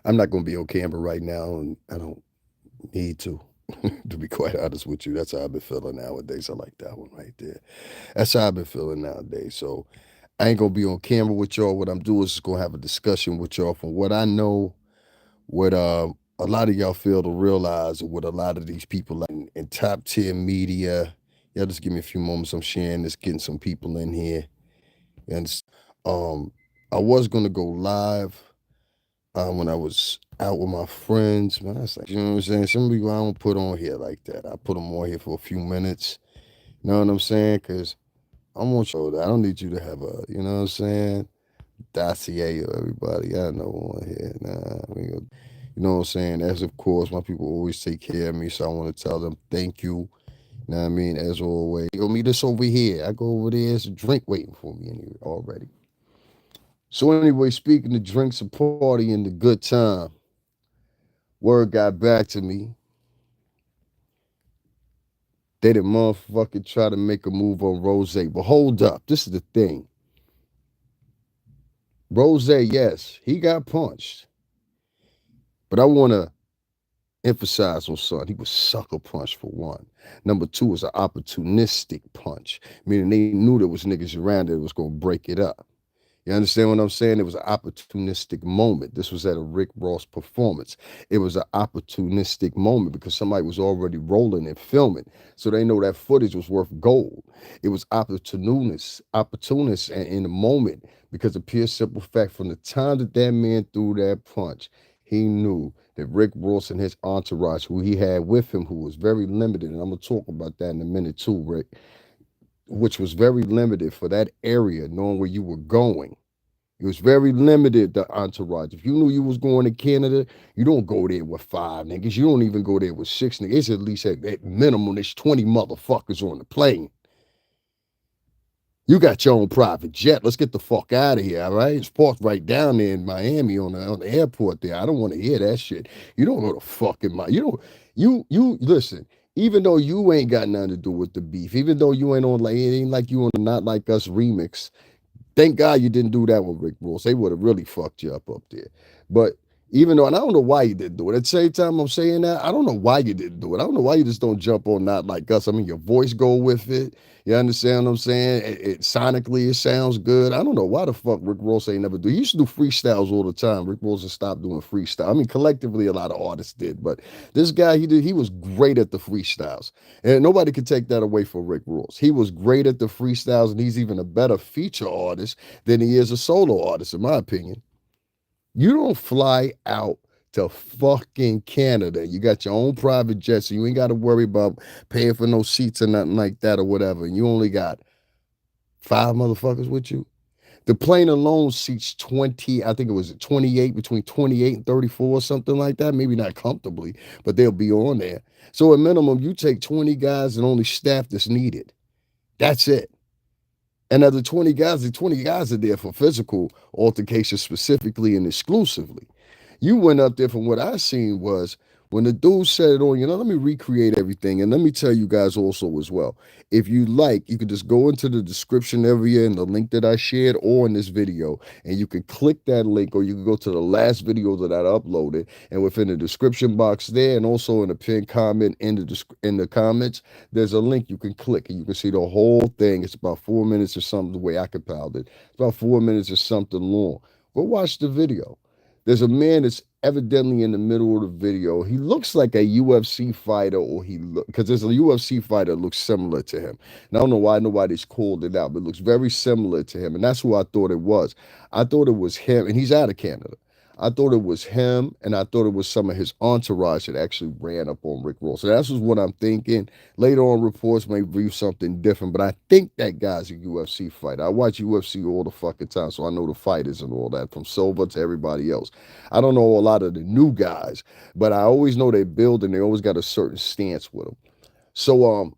I'm not going to be on camera right now, and I don't need to. To be quite honest with you, that's how I've been feeling nowadays. I like that one right there. That's how I've been feeling nowadays. So I ain't gonna be on camera with y'all. What I'm doing is just gonna have a discussion with y'all from what I know, what a lot of y'all fail to realize, or what a lot of these people in top tier media. Y'all just give me a few moments. I'm sharing this, getting some people in here. And I was gonna go live when I was out with my friends. Man, that's like, you know what I'm saying? Some people I don't put on here like that. I put them on here for a few minutes. You know what I'm saying? Because I want you to, I don't need you to have a, you know what I'm saying, dossier of everybody. I know one here. Nah, you know what I'm saying? As of course, my people always take care of me, so I want to tell them thank you. You know what I mean? As always. Go meet us over here. I go over there, there's a drink waiting for me anyway, already. So anyway, speaking of drinks, a party, and the good time, word got back to me. They did motherfucking try to make a move on Rose. But hold up, this is the thing. Rose, yes, he got punched. But I want to emphasize on something. He was sucker punched for one. Number two was an opportunistic punch, meaning they knew there was niggas around that was going to break it up. You understand what I'm saying? It was an opportunistic moment. This was at a Rick Ross performance. It was an opportunistic moment because somebody was already rolling and filming. So they know that footage was worth gold. It was opportunist in the moment because the pure simple fact from the time that that man threw that punch, he knew that Rick Ross and his entourage, who he had with him, who was very limited, and I'm going to talk about that in a minute too, Rick, which was very limited for that area, knowing where you were going. It was very limited, the entourage. If you knew you was going to Canada, you don't go there with 5 niggas. You don't even go there with 6 niggas. It's at least at minimum, there's 20 motherfuckers on the plane. You got your own private jet. Let's get the fuck out of here, all right? It's parked right down there in Miami on the airport there. I don't want to hear that shit. You don't know the fucking you don't you listen. Even though you ain't got nothing to do with the beef, even though you ain't on like it ain't like you on the Not Like Us remix. Thank God you didn't do that with Rick Ross. They would have really fucked you up there. But even though, and I don't know why you didn't do it. At the same time, I'm saying that I don't know why you didn't do it. I don't know why you just don't jump on Not Like Us. I mean, your voice go with it. You understand what I'm saying? Sonically, it sounds good. I don't know why the fuck Rick Ross ain't never do. He used to do freestyles all the time. Rick Ross has stopped doing freestyle. I mean, collectively, a lot of artists did, but this guy, he was great at the freestyles, and nobody could take that away from Rick Ross. He was great at the freestyles, and he's even a better feature artist than he is a solo artist, in my opinion. You don't fly out to fucking Canada. You got your own private jet, so you ain't got to worry about paying for no seats or nothing like that or whatever. And you only got 5 motherfuckers with you. The plane alone seats 20, I think it was 28, between 28 and 34 or something like that. Maybe not comfortably, but they'll be on there. So at minimum, you take 20 guys and only staff that's needed. That's it. And of the 20 guys are there for physical altercation specifically and exclusively. You went up there from what I seen was when the dude said it on, let me recreate everything. And let me tell you guys also as well. If you like, you can just go into the description area and the link that I shared or in this video, and you can click that link, or you can go to the last video that I uploaded. And within the description box there, and also in the pinned comment in the comments, there's a link you can click and you can see the whole thing. It's about 4 minutes or something, the way I compiled it. It's about 4 minutes or something long. Go watch the video. There's a man that's evidently in the middle of the video. He looks like a UFC fighter, or because there's a UFC fighter that looks similar to him. And I don't know why nobody's called it out, but it looks very similar to him. And that's who I thought it was. I thought it was him, and he's out of Canada. I thought it was him, and I thought it was some of his entourage that actually ran up on Rick Ross. So that's what I'm thinking. Later on, reports may view something different, but I think that guy's a UFC fighter. I watch UFC all the fucking time, so I know the fighters and all that, from Silva to everybody else. I don't know a lot of the new guys, but I always know they build and they always got a certain stance with them. So,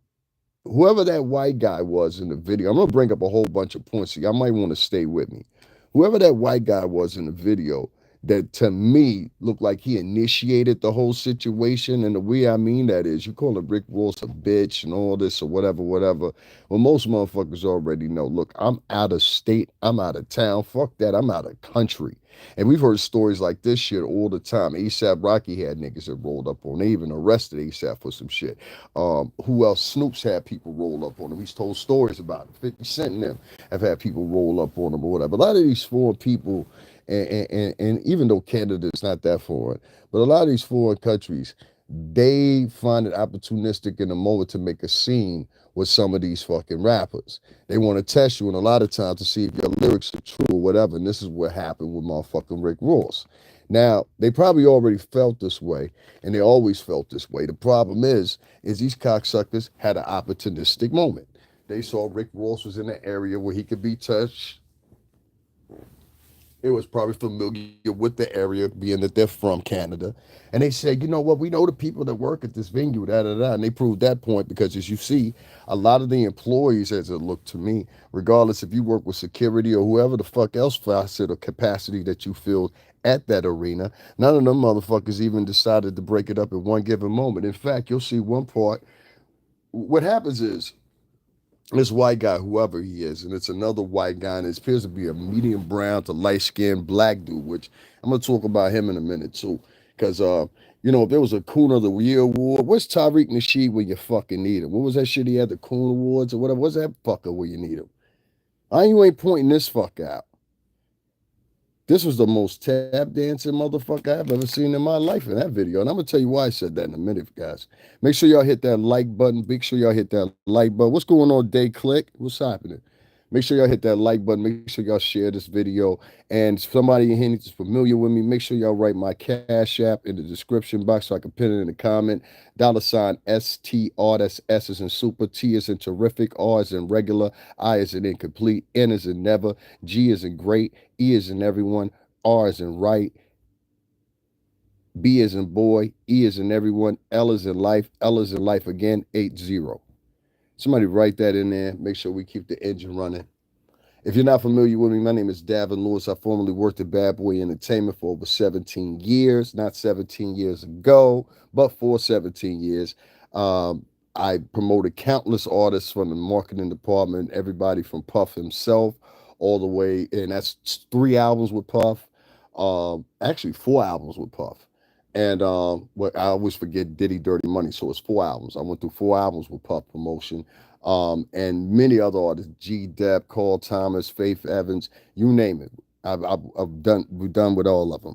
whoever that white guy was in the video, I'm gonna bring up a whole bunch of points. So y'all might want to stay with me. Whoever that white guy was in the video, that to me looked like he initiated the whole situation. And the way I mean that is, you calling Rick Ross a bitch and all this or whatever, whatever. Well, most motherfuckers already know. Look, I'm out of state. I'm out of town. Fuck that. I'm out of country. And we've heard stories like this shit all the time. ASAP Rocky had niggas that rolled up on. They even arrested ASAP for some shit. Who else? Snoop's had people roll up on him. He's told stories about it. 50 Cent and them have had people roll up on him or whatever. A lot of these foreign people, and even though Canada is not that foreign, but a lot of these foreign countries, they find it opportunistic in the moment to make a scene with some of these fucking rappers. They want to test you, and a lot of times to see if your lyrics are true or whatever. And this is what happened with motherfucking Rick Ross. Now, they probably already felt this way, and they always felt this way. The problem is these cocksuckers had an opportunistic moment. They saw Rick Ross was in an area where he could be touched. It was probably familiar with the area, being that they're from Canada. And they said, you know what, we know the people that work at this venue, da da da. And they proved that point because, as you see, a lot of the employees, as it looked to me, regardless if you work with security or whoever the fuck else facet or capacity that you filled at that arena, none of them motherfuckers even decided to break it up at one given moment. In fact, you'll see one part. What happens is, this white guy, whoever he is, and it's another white guy, and it appears to be a medium brown to light skinned black dude, which I'm gonna talk about him in a minute too. Cause if there was a Coon of the Year award, what's Tariq Nasheed when you fucking need him? What was that shit he had, the Coon Awards or whatever? What's that fucker where you need him? You ain't pointing this fuck out. This was the most tap dancing motherfucker I've ever seen in my life in that video. And I'm going to tell you why I said that in a minute, guys. Make sure y'all hit that like button. Make sure y'all hit that like button. What's going on, Day Click? What's happening? Make sure y'all hit that like button. Make sure y'all share this video. And if somebody in here that's familiar with me, make sure y'all write my Cash App in the description box so I can pin it in the comment. $ STR, that's S is in super, T is in terrific, R is in regular, I is in incomplete, N is in never, G is in great, E is in everyone, R is in right, B is in boy, E is in everyone, L is in life, L is in life again, 80. Somebody write that in there. Make sure we keep the engine running. If you're not familiar with me, my name is Davin Lewis. I formerly worked at Bad Boy Entertainment for over 17 years, not 17 years ago, but for 17 years. I promoted countless artists from the marketing department, everybody from Puff himself all the way, and that's 3 albums with Puff, actually 4 albums with Puff. And what I always forget Diddy Dirty Money, so it's 4 albums. I went through 4 albums with Puff Promotion, and many other artists, G. Depp, Carl Thomas, Faith Evans, you name it. We've done with all of them.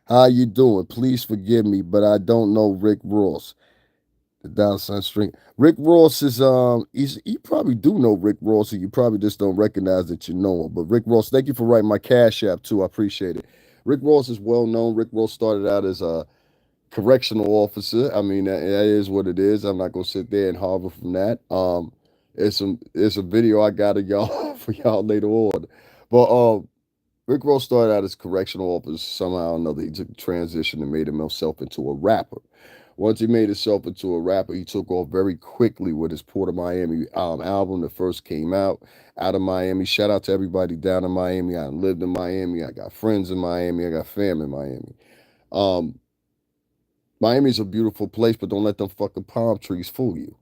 How you doing? Please forgive me, but I don't know Rick Ross. The down sign string. Rick Ross is you probably do know Rick Ross, and you probably just don't recognize that you know him. But Rick Ross, thank you for writing my Cash App too. I appreciate it. Rick Ross is well known. Rick Ross started out as a correctional officer. I mean, that is what it is. I'm not gonna sit there and harbor from that. It's a video I got of y'all for y'all later on. But Rick Ross started out as correctional officer. Somehow or another, he took a transition and made himself into a rapper. Once he made himself into a rapper, he took off very quickly with his Port of Miami album that first came out of Miami. Shout out to everybody down in Miami. I lived in Miami. I got friends in Miami. I got fam in Miami. Miami's a beautiful place, but don't let them fucking palm trees fool you.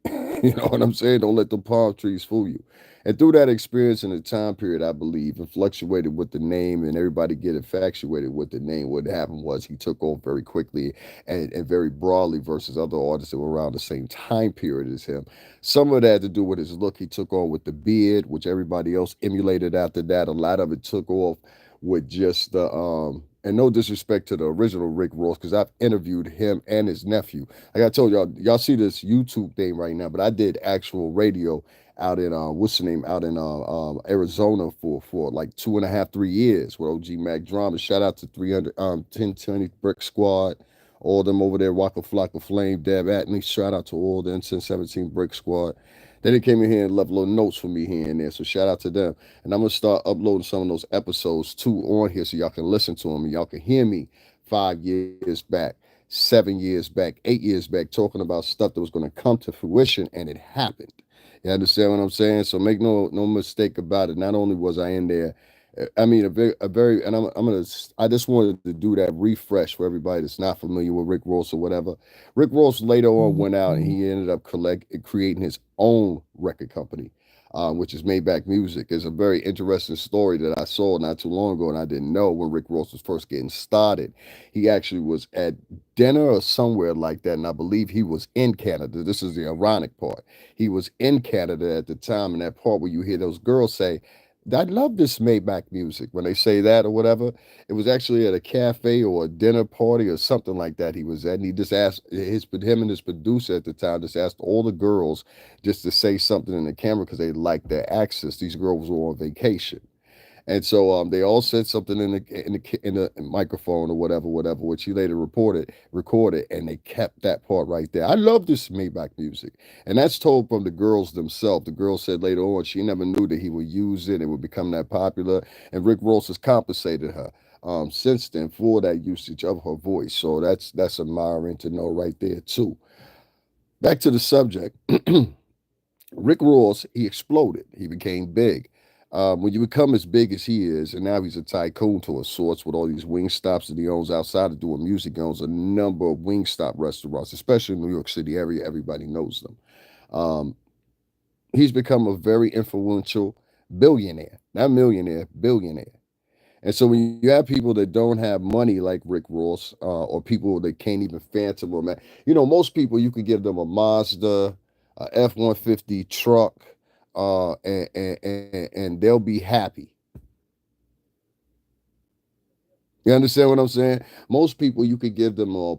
You know what I'm saying? Don't let the palm trees fool you. And through that experience in the time period, I believe, and fluctuated with the name, and everybody get infatuated with the name. What happened was he took off very quickly and very broadly versus other artists that were around the same time period as him. Some of that had to do with his look. He took on with the beard, which everybody else emulated after that. A lot of it took off with just the and no disrespect to the original Rick Ross, because I've interviewed him and his nephew. Like I told y'all see this YouTube thing right now, but I did actual radio out in what's the name, out in Arizona for like 2.5, 3 years with OG Mac Drama. Shout out to 1020 Brick Squad, all them over there, Waka Flocka Flame, Deb Atney. Shout out to all the 1017 Brick Squad. They came in here and left little notes for me here and there. So shout out to them. And I'm gonna start uploading some of those episodes too on here so y'all can listen to them and y'all can hear me 5 years back, 7 years back, 8 years back, talking about stuff that was gonna come to fruition, and it happened. You understand what I'm saying? So make no mistake about it. Not only was I in there I mean, and I just wanted to do that refresh for everybody that's not familiar with Rick Ross or whatever. Rick Ross later on went out and he ended up creating his own record company, which is Maybach Music. It's a very interesting story that I saw not too long ago, and I didn't know when Rick Ross was first getting started. He actually was at dinner or somewhere like that, and I believe he was in Canada. This is the ironic part. He was in Canada at the time, and that part where you hear those girls say, I love this Maybach music when they say that or whatever. It was actually at a cafe or a dinner party or something like that he was at. And he just asked him and his producer at the time just asked all the girls just to say something in the camera because they liked their accents. These girls were on vacation. And so they all said something in the microphone or whatever, which he later recorded, and they kept that part right there. I love this Maybach music, and that's told from the girls themselves. The girl said later on she never knew that he would use it and would become that popular, and Rick Ross has compensated her since then for that usage of her voice. So that's admiring to know right there too. Back to the subject. Rick Ross, he exploded. He became big. When you become as big as he is, and now he's a tycoon to a sorts with all these wing stops that he owns outside of doing music, he owns a number of wing stop restaurants, especially in New York City area. Everybody knows them. Um, he's become a very influential billionaire, not millionaire, billionaire. And so when you have people that don't have money like Rick Ross, or people that can't even phantom or man, most people you could give them a Mazda, a F-150 truck, and they'll be happy. You understand what I'm saying? Most people you could give them a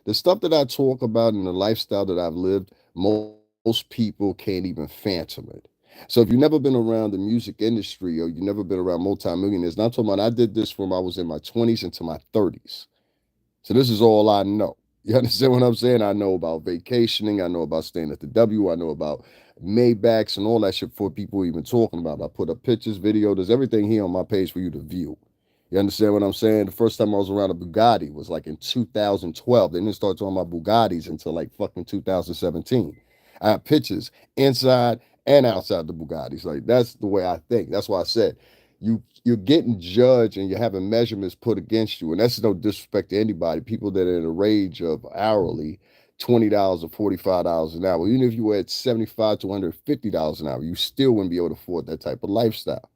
the stuff that I talk about and the lifestyle that I've lived, most people can't even phantom it. So if you've never been around the music industry or you've never been around multimillionaires, not talking about I did this from I was in my 20s into my 30s. So this is all I know. You understand what I'm saying? I know about vacationing. I know about staying at the W. I know about Maybachs and all that shit for people even talking about. I put up pictures, video. There's everything here on my page for you to view. You understand what I'm saying? The first time I was around a Bugatti was like in 2012. They didn't start talking about Bugattis until like fucking 2017. I have pictures inside and outside the Bugattis. Like that's the way I think. That's why I said you're getting judged and you're having measurements put against you. And that's no disrespect to anybody. People that are in a range of hourly $20 or $45 an hour. Even if you were at $75 to $150 an hour, you still wouldn't be able to afford that type of lifestyle.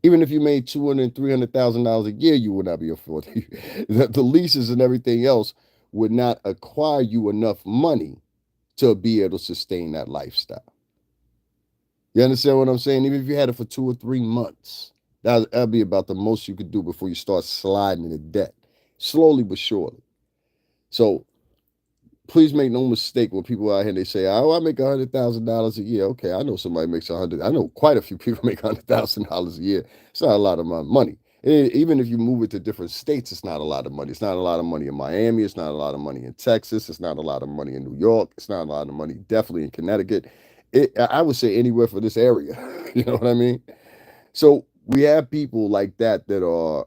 Even if you made $200,000, $300,000 a year, you would not be affording the leases and everything else would not acquire you enough money to be able to sustain that lifestyle. You understand what I'm saying? Even if you had it for 2 or 3 months, that'd be about the most you could do before you start sliding into debt, slowly but surely. So please make no mistake when people out here they say, "Oh, I make $100,000 a year." Okay, I know somebody makes 100. I know quite a few people make $100,000 a year. It's not a lot of money. And even if you move it to different states, it's not a lot of money. It's not a lot of money in Miami. It's not a lot of money in Texas. It's not a lot of money in New York. It's not a lot of money definitely in Connecticut. I would say anywhere for this area. You know what I mean? So we have people like that are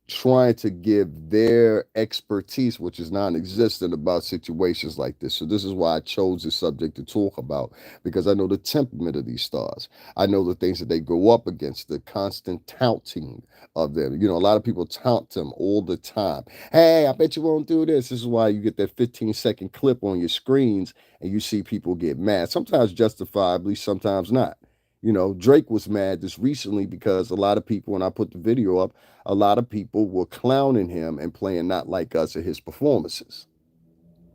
trying to give their expertise, which is non-existent, about situations like this. So this is why I chose this subject to talk about, because I know the temperament of these stars. I know the things that they go up against, the constant touting of them. A lot of people taunt them all the time. Hey, I bet you won't do this. This is why you get that 15-second clip on your screens and you see people get mad, sometimes justifiably, sometimes not. Drake was mad this recently because a lot of people, when I put the video up, a lot of people were clowning him and playing Not Like Us at his performances.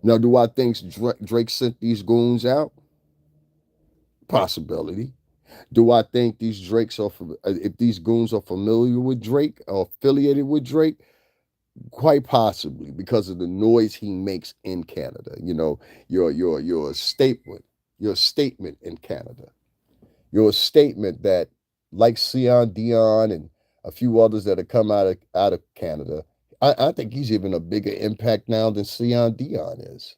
Now, do I think Drake sent these goons out? Possibility. Do I think these Drakes are, if these goons are familiar with Drake or affiliated with Drake? Quite possibly, because of the noise he makes in Canada. Your statement in Canada. Your statement that, like Dion and a few others that have come out of Canada, I think he's even a bigger impact now than Dion is.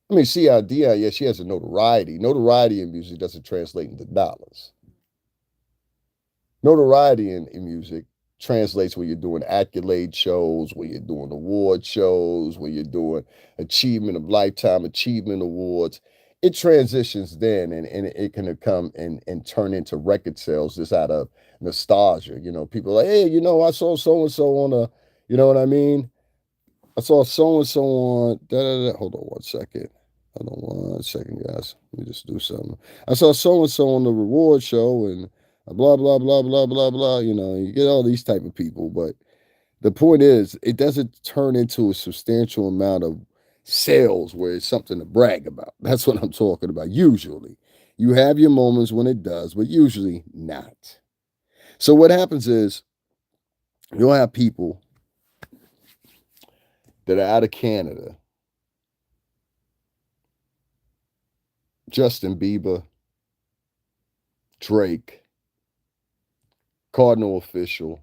I mean, Dion, yeah, she has a notoriety. Notoriety in music doesn't translate into dollars. Notoriety in music translates when you're doing accolade shows, when you're doing award shows, when you're doing achievement of lifetime achievement awards. It transitions then and it can come and turn into record sales just out of nostalgia. You know, people like, hey, you know, I saw so and so on a, you know what I mean? I saw so and so on. Da, da, da. Hold on one second. Hold on one second, guys. Let me just do something. I saw so and so on the reward show and blah blah blah blah blah blah. You know, you get all these type of people, but the point is, it doesn't turn into a substantial amount of sales where it's something to brag about. That's what I'm talking about. Usually, you have your moments when it does, but usually not. So what happens is you'll have people that are out of Canada, Justin Bieber, Drake, Cardinal Official,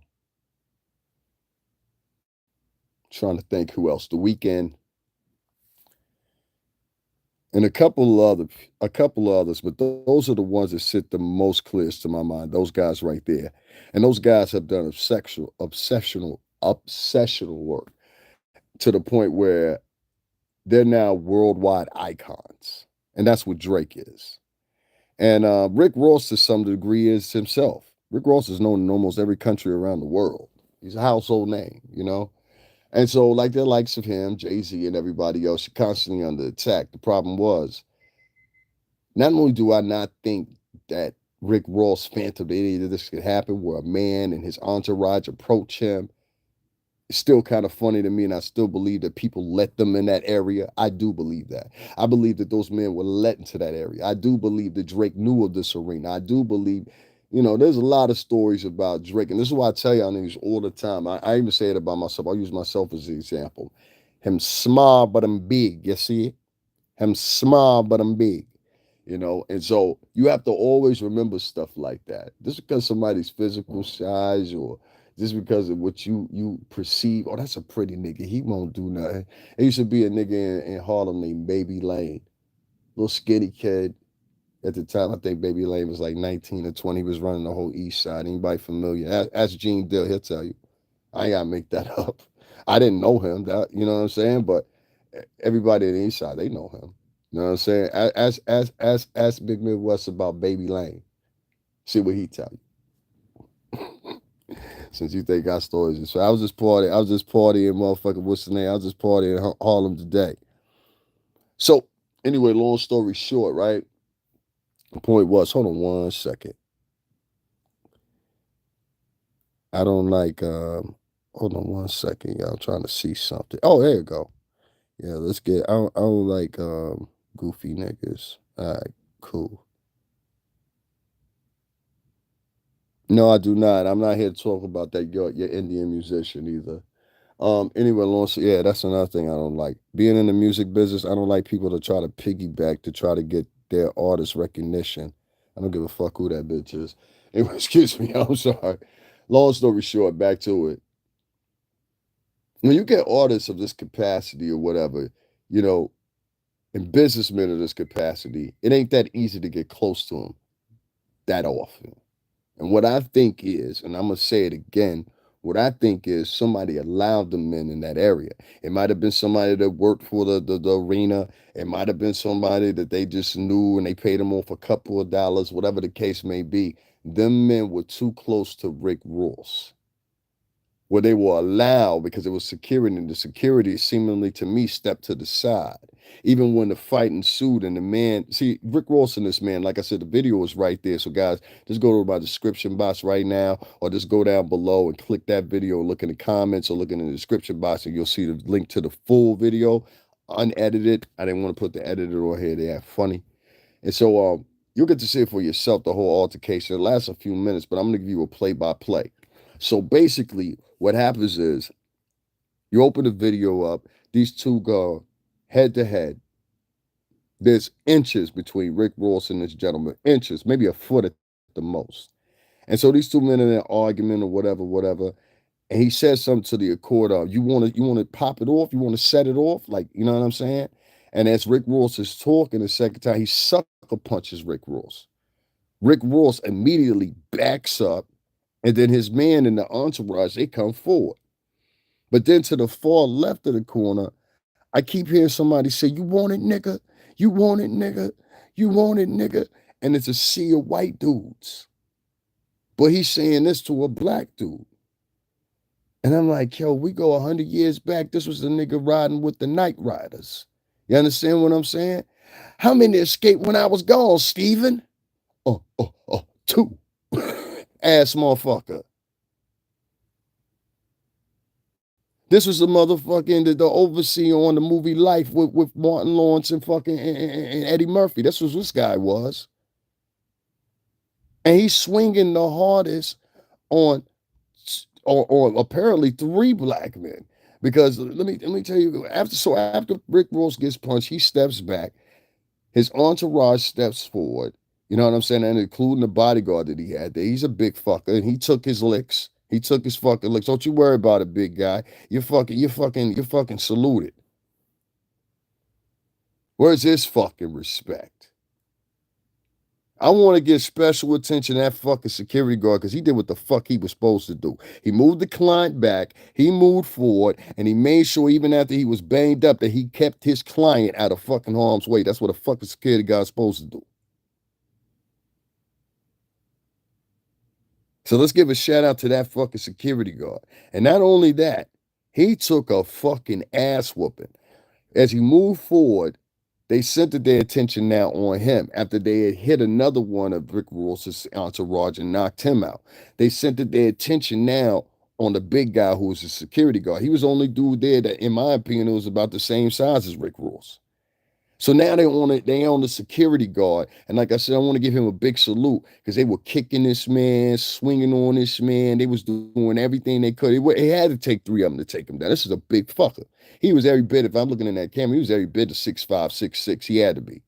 trying to think who else, The Weeknd, and a couple of others, but those are the ones that sit the most clearest to my mind. Those guys right there, and those guys have done obsessional work to the point where they're now worldwide icons, and that's what Drake is. And Rick Ross, to some degree, is himself. Rick Ross is known in almost every country around the world. He's a household name, you know. And so, like the likes of him, Jay-Z, and everybody else, you're constantly under attack. The problem was, not only do I not think that Rick Ross phantomed any of this could happen, where a man and his entourage approach him, it's still kind of funny to me, and I still believe that people let them in that area. I do believe that. I believe that those men were let into that area. I do believe that Drake knew of this arena. I do believe, you know, there's a lot of stories about Drake, and this is why I tell y'all niggas all the time. I even say it about myself. I use myself as an example. Him small, but I'm big. You see it? Him small, but I'm big. You know, and so you have to always remember stuff like that. Just because somebody's physical size or just because of what you perceive, oh, that's a pretty nigga. He won't do nothing. There used to be a nigga in Harlem named Baby Lane, little skinny kid. At the time, I think Baby Lane was like 19 or 20. He was running the whole East Side. Anybody familiar? Ask Gene Dill, he'll tell you. I ain't gotta make that up. I didn't know him. That you know what I'm saying? But everybody in the East Side, they know him. You know what I'm saying? Ask Big Midwest about Baby Lane. See what he tell you. Since you think got stories. So I was just partying, motherfucker, what's the name? I was just partying in Harlem today. So anyway, long story short, right? The point was, hold on one second. I don't like hold on one second, y'all. I'm trying to see something. Oh, there you go. Yeah, let's get I don't like goofy niggas. All right, cool. No, I do not. I'm not here to talk about that your Indian musician either. Anyway, yeah, that's another thing I don't like. Being in the music business, I don't like people to try to piggyback to try to get their artist recognition. I don't give a fuck who that bitch is. Anyway, excuse me, I'm sorry. Long story short, back to it. When you get artists of this capacity or whatever, you know, and businessmen of this capacity, it ain't that easy to get close to them that often. And what I think is, and I'm gonna say it again, what I think is somebody allowed the men in that area. It might have been somebody that worked for the arena. It might have been somebody that they just knew and they paid them off a couple of dollars, whatever the case may be. Them men were too close to Rick Ross where they were allowed because it was security, and the security seemingly to me stepped to the side. Even when the fight ensued and the man, see, Rick Ross and this man, like I said, the video is right there. So guys, just go to my description box right now, or just go down below and click that video, look in the comments or look in the description box, and you'll see the link to the full video, unedited. I didn't want to put the editor on here. They are funny. And so you'll get to see it for yourself, the whole altercation. It lasts a few minutes, but I'm going to give you a play-by-play. So basically, what happens is you open the video up, these two go head to head. There's inches between Rick Ross and this gentleman, inches, maybe a foot at the most. And so these two men in an argument or whatever, whatever. And he says something to the accord you want to pop it off, you want to set it off, like you know what I'm saying? And as Rick Ross is talking the second time, he sucker punches Rick Ross. Rick Ross immediately backs up, and then his man in the entourage, they come forward. But then to the far left of the corner, I keep hearing somebody say, "You want it, nigga? You want it, nigga? You want it, nigga?" And it's a sea of white dudes. But he's saying this to a black dude. And I'm like, yo, we go 100 years back. This was the nigga riding with the Night Riders. You understand what I'm saying? How many escaped when I was gone, Steven? Two. Ass motherfucker. This was the motherfucking the overseer on the movie Life with Martin Lawrence and fucking and Eddie Murphy. That's what this guy was. And he's swinging the hardest on or apparently three black men. Because let me tell you, after Rick Ross gets punched, he steps back. His entourage steps forward. You know what I'm saying? And including the bodyguard that he had there. He's a big fucker. And he took his licks. He took his fucking licks. Don't you worry about it, big guy. You're fucking saluted. Where's his fucking respect? I want to give special attention to that fucking security guard because he did what the fuck he was supposed to do. He moved the client back, he moved forward, and he made sure even after he was banged up that he kept his client out of fucking harm's way. That's what a fucking security guard's supposed to do. So let's give a shout out to that fucking security guard. And not only that, he took a fucking ass whooping. As he moved forward, they centered their attention now on him after they had hit another one of Rick Ross's entourage and knocked him out. They centered their attention now on the big guy who was a security guard. He was the only dude there that, in my opinion, was about the same size as Rick Ross. So now they on the security guard. And like I said, I want to give him a big salute because they were kicking this man, swinging on this man. They was doing everything they could. It had to take three of them to take him down. This is a big fucker. He was every bit, if I'm looking in that camera, he was every bit of 6'5", 6'6". He had to be.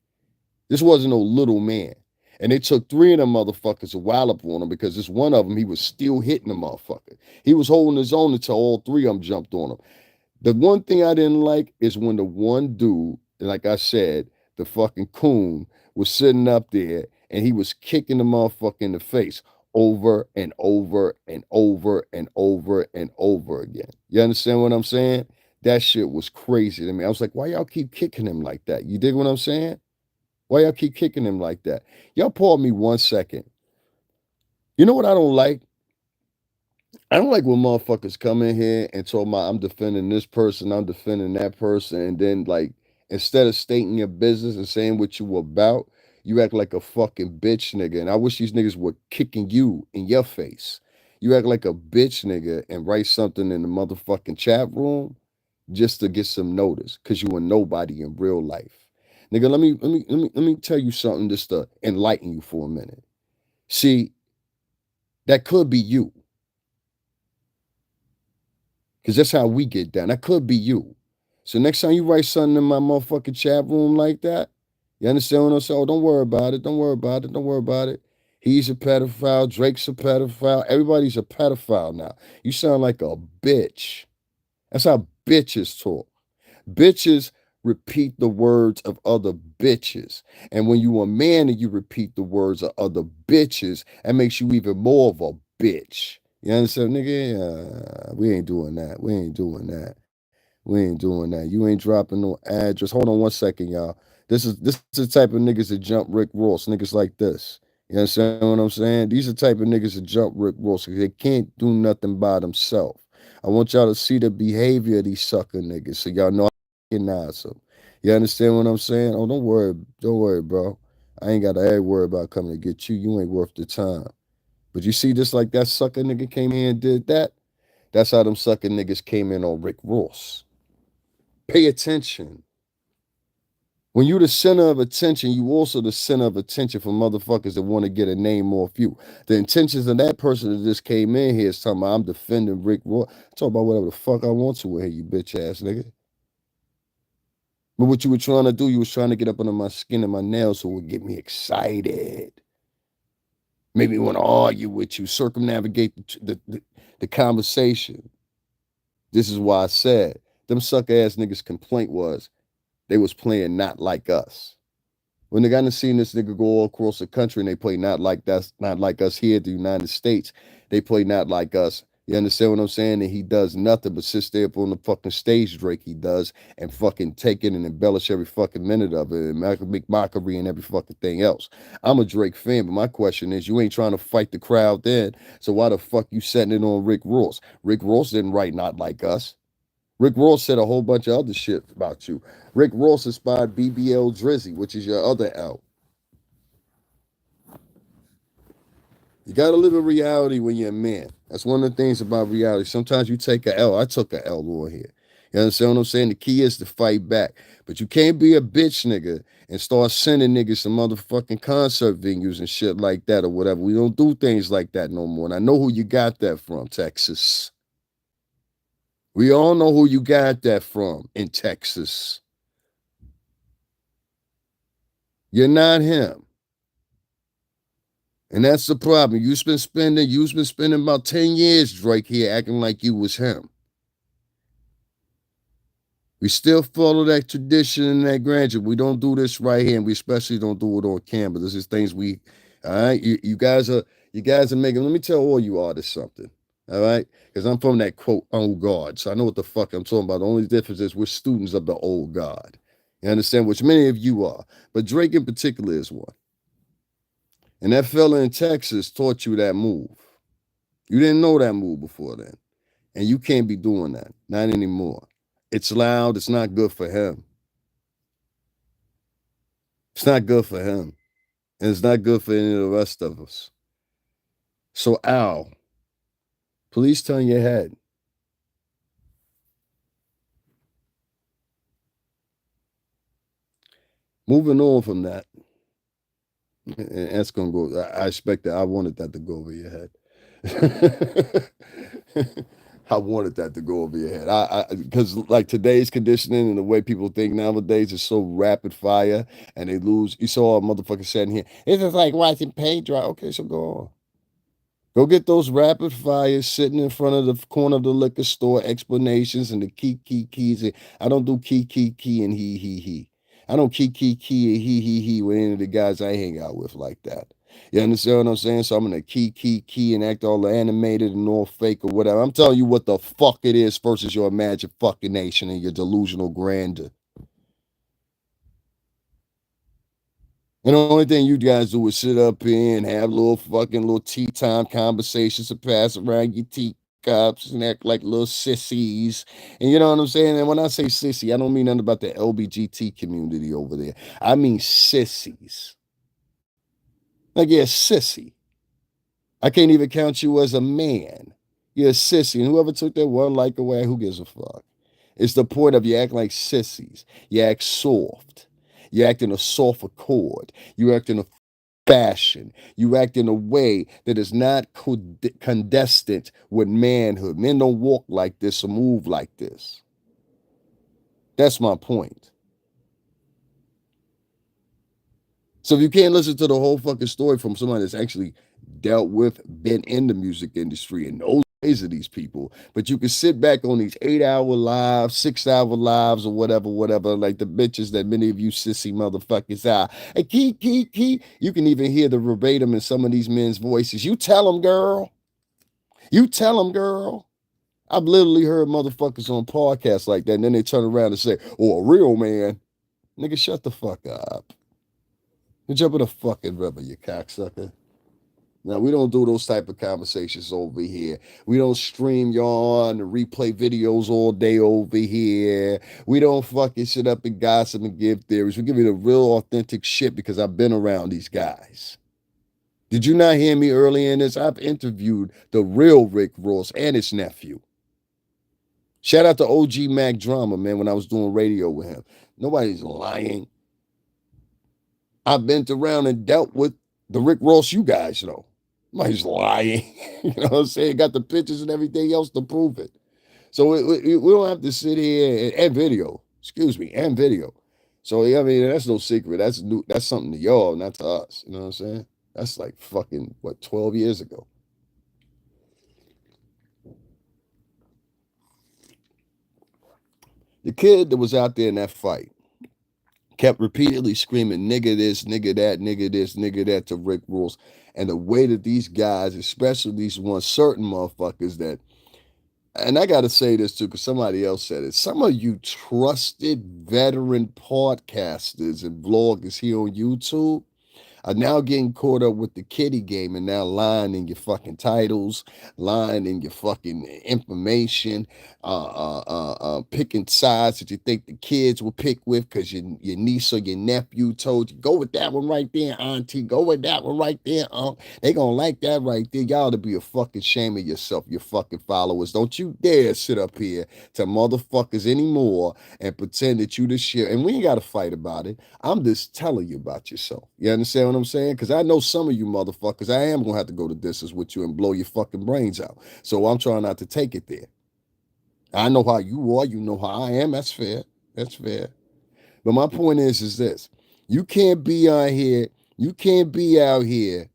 This wasn't no little man. And they took three of them motherfuckers a while up on him because this one of them, he was still hitting the motherfucker. He was holding his own until all three of them jumped on him. The one thing I didn't like is when the one dude, like I said, the fucking coon was sitting up there and he was kicking the motherfucker in the face over and over and over and over and over again. You understand what I'm saying? That shit was crazy to me. I was like, why y'all keep kicking him like that? You dig what I'm saying? Why y'all keep kicking him like that? Y'all pause me 1 second. You know what I don't like? I don't like when motherfuckers come in here and talk about I'm defending this person, I'm defending that person, and then like instead of stating your business and saying what you about, you act like a fucking bitch nigga. And I wish these niggas were kicking you in your face. You act like a bitch nigga and write something in the motherfucking chat room just to get some notice because you a nobody in real life. Nigga, let me tell you something just to enlighten you for a minute. See, that could be you. Because that's how we get down. That could be you. So next time you write something in my motherfucking chat room like that, you understand what I'm saying? Oh, don't worry about it. Don't worry about it. Don't worry about it. He's a pedophile. Drake's a pedophile. Everybody's a pedophile now. You sound like a bitch. That's how bitches talk. Bitches repeat the words of other bitches. And when you a man and you repeat the words of other bitches, that makes you even more of a bitch. You understand, nigga? We ain't doing that. We ain't doing that. We ain't doing that. You ain't dropping no address. Hold on 1 second, y'all. This is the type of niggas that jump Rick Ross. Niggas like this. You understand what I'm saying? These are the type of niggas that jump Rick Ross because they can't do nothing by themselves. I want y'all to see the behavior of these sucker niggas so y'all know how to recognize them. You understand what I'm saying? Oh, don't worry, bro. I ain't got to worry about coming to get you. You ain't worth the time. But you see this like that sucker nigga came in and did that? That's how them sucker niggas came in on Rick Ross. Pay attention. When you the center of attention, you also the center of attention for motherfuckers that want to get a name off you. The intentions of that person that just came in here is talking about I'm defending Rick Ross. Talk about whatever the fuck I want to with here, you bitch ass nigga. But what you were trying to do, you was trying to get up under my skin and my nails so it would get me excited. Maybe want to argue with you, circumnavigate the conversation. This is why I said them sucker ass niggas' complaint was they was playing not like us. When they got to see this nigga go all across the country and they play not like us here in the United States, they play not like us. You understand what I'm saying? And he does nothing but sits there up on the fucking stage, Drake, he does, and fucking take it and embellish every fucking minute of it and make mockery and every fucking thing else. I'm a Drake fan, but my question is, you ain't trying to fight the crowd then, so why the fuck you setting it on Rick Ross? Rick Ross didn't write Not Like Us. Rick Ross said a whole bunch of other shit about you. Rick Ross inspired BBL Drizzy, which is your other L. You got to live in reality when you're a man. That's one of the things about reality. Sometimes you take a L. I took a L on here. You understand what I'm saying? The key is to fight back. But you can't be a bitch nigga and start sending niggas to motherfucking concert venues and shit like that or whatever. We don't do things like that no more. And I know who you got that from, Texas. We all know who you got that from in Texas. You're not him. And that's the problem. You've been spending about 10 years, Drake, here acting like you was him. We still follow that tradition and that grandeur. We don't do this right here, and we especially don't do it on camera. This is things we, all right. You guys are making. Let me tell all you artists something, all right? Because I'm from that quote old guard, so I know what the fuck I'm talking about. The only difference is we're students of the old guard. You understand? Which many of you are, but Drake in particular is one. And that fella in Texas taught you that move. You didn't know that move before then, and you can't be doing that, not anymore. It's loud. It's not good for him. It's not good for him. And it's not good for any of the rest of us. So, Al, please turn your head. Moving on from that. And that's going to go. I expect that. I wanted that to go over your head. I wanted that to go over your head. Because like today's conditioning and the way people think nowadays is so rapid fire, and they lose. You saw a motherfucker sitting here. It's just like watching paint dry. Okay, so go on. Go get those rapid fires sitting in front of the corner of the liquor store explanations and the keys. I don't do key and he. I don't key and he with any of the guys I hang out with like that. You understand what I'm saying? So I'm gonna key and act all animated and all fake or whatever. I'm telling you what the fuck it is versus your imagined fucking nation and your delusional grandeur. And the only thing you guys do is sit up here and have little tea time conversations and pass around your teacups and act like little sissies. And you know what I'm saying? And when I say sissy, I don't mean nothing about the LBGT community over there. I mean sissies. Like you're a sissy. I can't even count you as a man. You're a sissy. And whoever took that one like away, who gives a fuck? It's the point of you act like sissies. You act soft. You act in a soft accord. You act in a fashion. You act in a way that is not condescendant with manhood. Men don't walk like this or move like this. That's my point. So if you can't listen to the whole fucking story from somebody that's actually dealt with, been in the music industry and knows ways of these people, but you can sit back on these 8-hour lives, 6-hour lives, or whatever, like the bitches that many of you sissy motherfuckers are. Hey, key. You can even hear the verbatim in some of these men's voices. You tell them, girl. You tell them, girl. I've literally heard motherfuckers on podcasts like that, and then they turn around and say, oh, a real man. Nigga, shut the fuck up. You jump in the fucking river, you cocksucker. Now, we don't do those type of conversations over here. We don't stream y'all and replay videos all day over here. We don't fucking sit up and gossip and give theories. We give you the real authentic shit because I've been around these guys. Did you not hear me earlier in this? I've interviewed the real Rick Ross and his nephew. Shout out to OG Mac Drama, man, when I was doing radio with him. Nobody's lying. I've been around and dealt with the Rick Ross you guys know. Nobody's lying. You know what I'm saying? Got the pictures and everything else to prove it. So we don't have to sit here and video. Excuse me, and video. So I mean, that's no secret. That's new. That's something to y'all, not to us. You know what I'm saying? That's like fucking 12 years ago. The kid that was out there in that fight kept repeatedly screaming, nigga this, nigga that, nigga this, nigga that to Rick Ross. And the way that these guys, especially these certain motherfuckers that And I got to say this too, because somebody else said it. Some of you trusted veteran podcasters and vloggers here on YouTube are now getting caught up with the kiddie game and now lying in your fucking titles, lying in your fucking information, picking sides that you think the kids will pick with because your niece or your nephew told you, go with that one right there, auntie, go with that one right there, they gonna like that right there. Y'all ought to be a fucking shame of yourself, you fucking followers. Don't you dare sit up here to motherfuckers anymore and pretend that you the shit. And we ain't got to fight about it. I'm just telling you about yourself. You understand what I'm saying? Because I know some of you motherfuckers, I am going to have to go to distance with you and blow your fucking brains out. So I'm trying not to take it there. I know how you are. You know how I am. That's fair. That's fair. But my point is this. You can't be out here. You can't be out here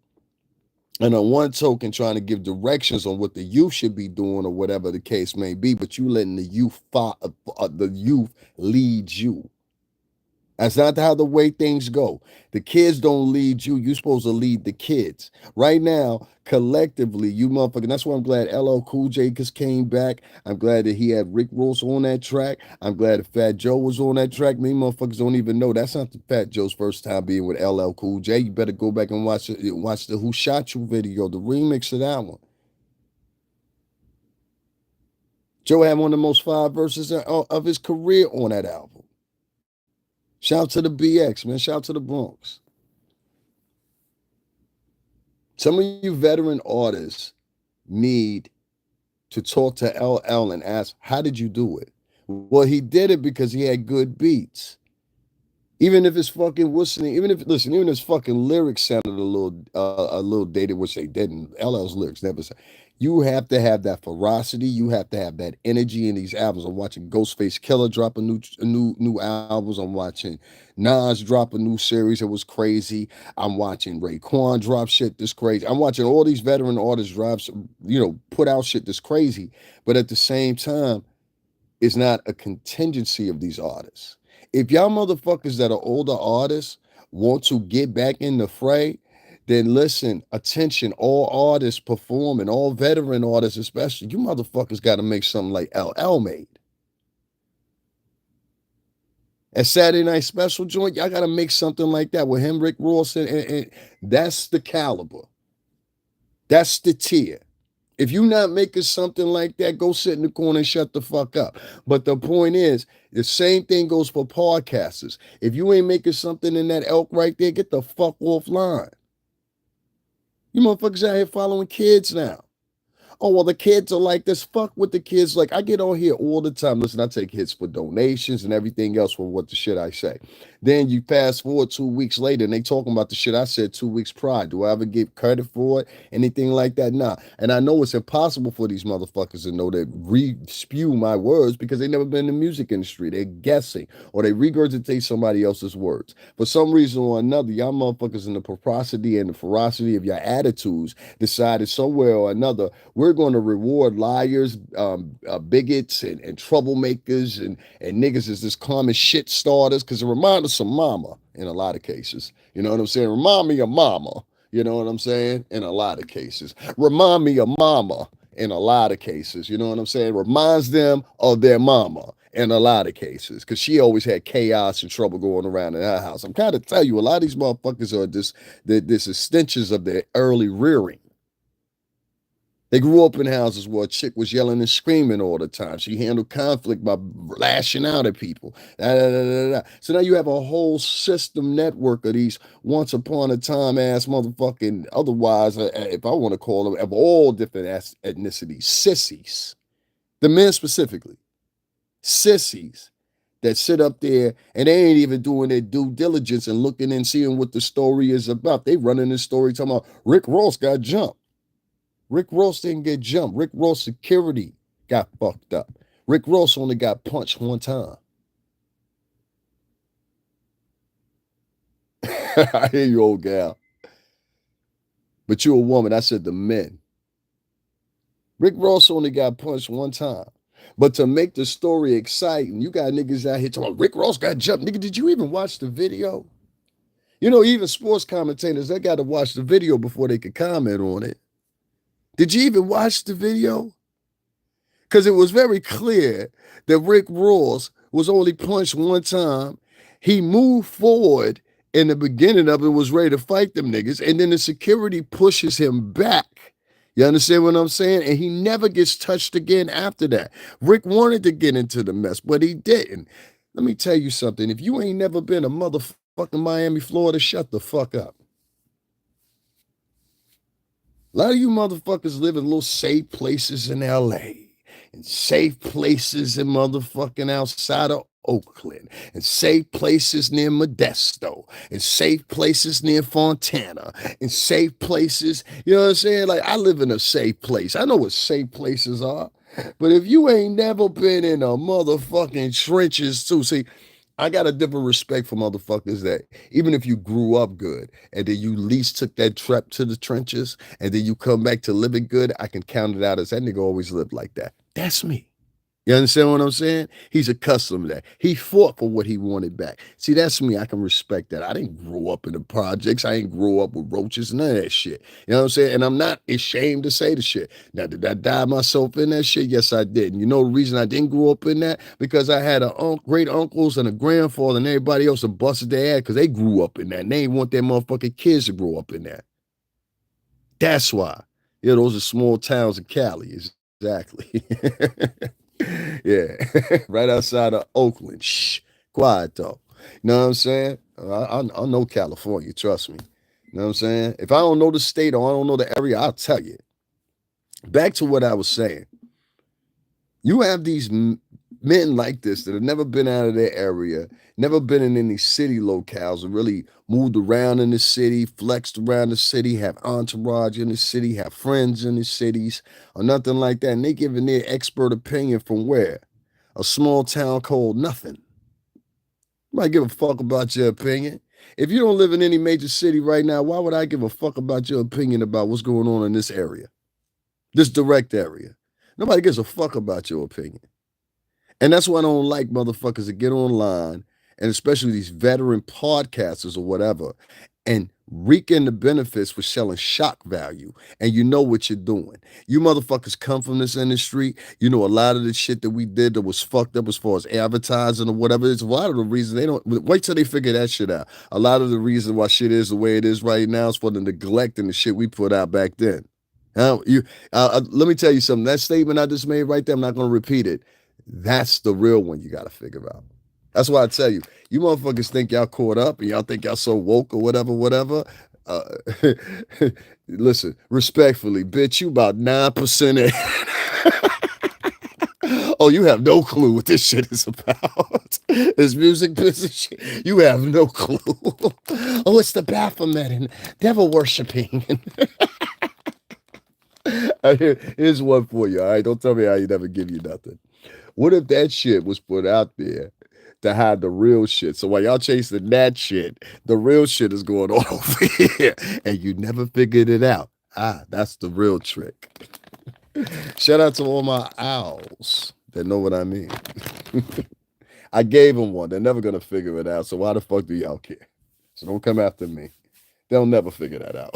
and on one token trying to give directions on what the youth should be doing or whatever the case may be, but you letting the youth lead you. That's not how the way things go. The kids don't lead you. You're supposed to lead the kids. Right now, collectively, you motherfucker. That's why I'm glad LL Cool J just came back. I'm glad that he had Rick Ross on that track. I'm glad that Fat Joe was on that track. Many motherfuckers don't even know that's not the Fat Joe's first time being with LL Cool J. You better go back and watch the Who Shot You video, the remix of that one. Joe had one of the most fire verses of his career on that album. Shout to the BX, man. Shout to the Bronx. Some of you veteran artists need to talk to LL and ask, how did you do it? Well, he did it because he had good beats. Even if his fucking whistling, even if his fucking lyrics sounded a little dated, which they didn't. LL's lyrics never said. You have to have that ferocity. You have to have that energy in these albums. I'm watching Ghostface Killer drop a new albums. I'm watching Nas drop a new series. It was crazy. I'm watching Raekwon drop shit this crazy. I'm watching all these veteran artists put out shit this crazy. But at the same time, it's not a contingency of these artists. If y'all motherfuckers that are older artists want to get back in the fray, then listen, attention, all artists performing, all veteran artists especially, you motherfuckers got to make something like LL made. A Saturday Night Special joint, y'all got to make something like that with him, Rick Ross, and that's the caliber. That's the tier. If you're not making something like that, go sit in the corner and shut the fuck up. But the point is, the same thing goes for podcasters. If you ain't making something in that elk right there, get the fuck offline. You motherfuckers out here following kids now. Oh, well, the kids are like this. Fuck with the kids. Like, I get on here all the time. Listen, I take hits for donations and everything else for what the shit I say. Then you fast forward 2 weeks later and they talking about the shit I said 2 weeks prior. Do I ever get credit for it? Anything like that? Nah. And I know it's impossible for these motherfuckers to know that re-spew my words because they never been in the music industry. They're guessing or they regurgitate somebody else's words. For some reason or another, y'all motherfuckers in the prosperity and the ferocity of your attitudes decided somewhere or another, we're going to reward liars, bigots, and troublemakers, and niggas as this common shit starters because it reminds us of mama in a lot of cases. You know what I'm saying? Remind me of mama. You know what I'm saying? In a lot of cases. Remind me of mama in a lot of cases. You know what I'm saying? Reminds them of their mama in a lot of cases because she always had chaos and trouble going around in her house. I'm trying to tell you, a lot of these motherfuckers are this extensions of their early rearing. They grew up in houses where a chick was yelling and screaming all the time. She handled conflict by lashing out at people. Da, da, da, da. So now you have a whole system network of these once upon a time ass motherfucking, otherwise, if I want to call them, of all different ethnicities, sissies. The men specifically, sissies that sit up there and they ain't even doing their due diligence and looking and seeing what the story is about. They running this story talking about Rick Ross got jumped. Rick Ross didn't get jumped. Rick Ross security got fucked up. Rick Ross only got punched one time. I hear you, old gal. But you a woman. I said the men. Rick Ross only got punched one time. But to make the story exciting, you got niggas out here talking about Rick Ross got jumped. Nigga, did you even watch the video? You know, even sports commentators, they got to watch the video before they could comment on it. Did you even watch the video? Because it was very clear that Rick Ross was only punched one time. He moved forward in the beginning of it, was ready to fight them niggas, and then the security pushes him back. You understand what I'm saying? And he never gets touched again after that. Rick wanted to get into the mess, but he didn't. Let me tell you something. If you ain't never been a motherfucking Miami, Florida, shut the fuck up. A lot of you motherfuckers live in little safe places in LA and safe places in motherfucking outside of Oakland and safe places near Modesto and safe places near Fontana and safe places, you know what I'm saying? Like, I live in a safe place. I know what safe places are. But if you ain't never been in a motherfucking trenches too, see, I got a different respect for motherfuckers that even if you grew up good and then you least took that trip to the trenches and then you come back to living good, I can count it out as that nigga always lived like that. That's me. You understand what I'm saying? He's accustomed to that. He fought for what he wanted back. See, that's me. I can respect that. I didn't grow up in the projects. I ain't grow up with roaches, none of that shit. You know what I'm saying? And I'm not ashamed to say the shit. Now, did I dive myself in that shit? Yes, I did. And you know the reason I didn't grow up in that? Because I had great uncles and a grandfather and everybody else that busted their ass because they grew up in that. And they ain't want their motherfucking kids to grow up in that. That's why. Yeah, those are small towns in Cali. Exactly. Yeah, right outside of Oakland. Shh, quiet though. You know what I'm saying? I know California. Trust me. You know what I'm saying? If I don't know the state or I don't know the area, I'll tell you. Back to what I was saying. You have these men like this that have never been out of their area, never been in any city locales, and really moved around in the city, flexed around the city, have entourage in the city, have friends in the cities, or nothing like that. And they giving their expert opinion from where? A small town called nothing. Nobody give a fuck about your opinion. If you don't live in any major city right now, why would I give a fuck about your opinion about what's going on in this area, this direct area? Nobody gives a fuck about your opinion. And that's why I don't like motherfuckers that get online, and especially these veteran podcasters or whatever, and reaping the benefits for selling shock value. And you know what you're doing. You motherfuckers come from this industry. You know a lot of the shit that we did that was fucked up as far as advertising or whatever. It's a lot of the reason they don't wait till they figure that shit out. A lot of the reason why shit is the way it is right now is for the neglect and the shit we put out back then. Let me tell you something. That statement I just made right there, I'm not going to repeat it. That's the real one you got to figure out. That's why I tell you, you motherfuckers think y'all caught up and y'all think y'all so woke or whatever. Uh, listen, respectfully, bitch, you about 9%. Oh, you have no clue what this shit is about. This music business shit. You have no clue. Oh, it's the Baphomet and devil worshiping. Here's one for you. All right, don't tell me I ain't never give you nothing. What if that shit was put out there to hide the real shit? So while y'all chasing that shit, the real shit is going on over here, and you never figured it out. That's the real trick. Shout out to all my owls that know what I mean. I gave them one. They're never gonna figure it out. So why the fuck do y'all care? So don't come after me. They'll never figure that out.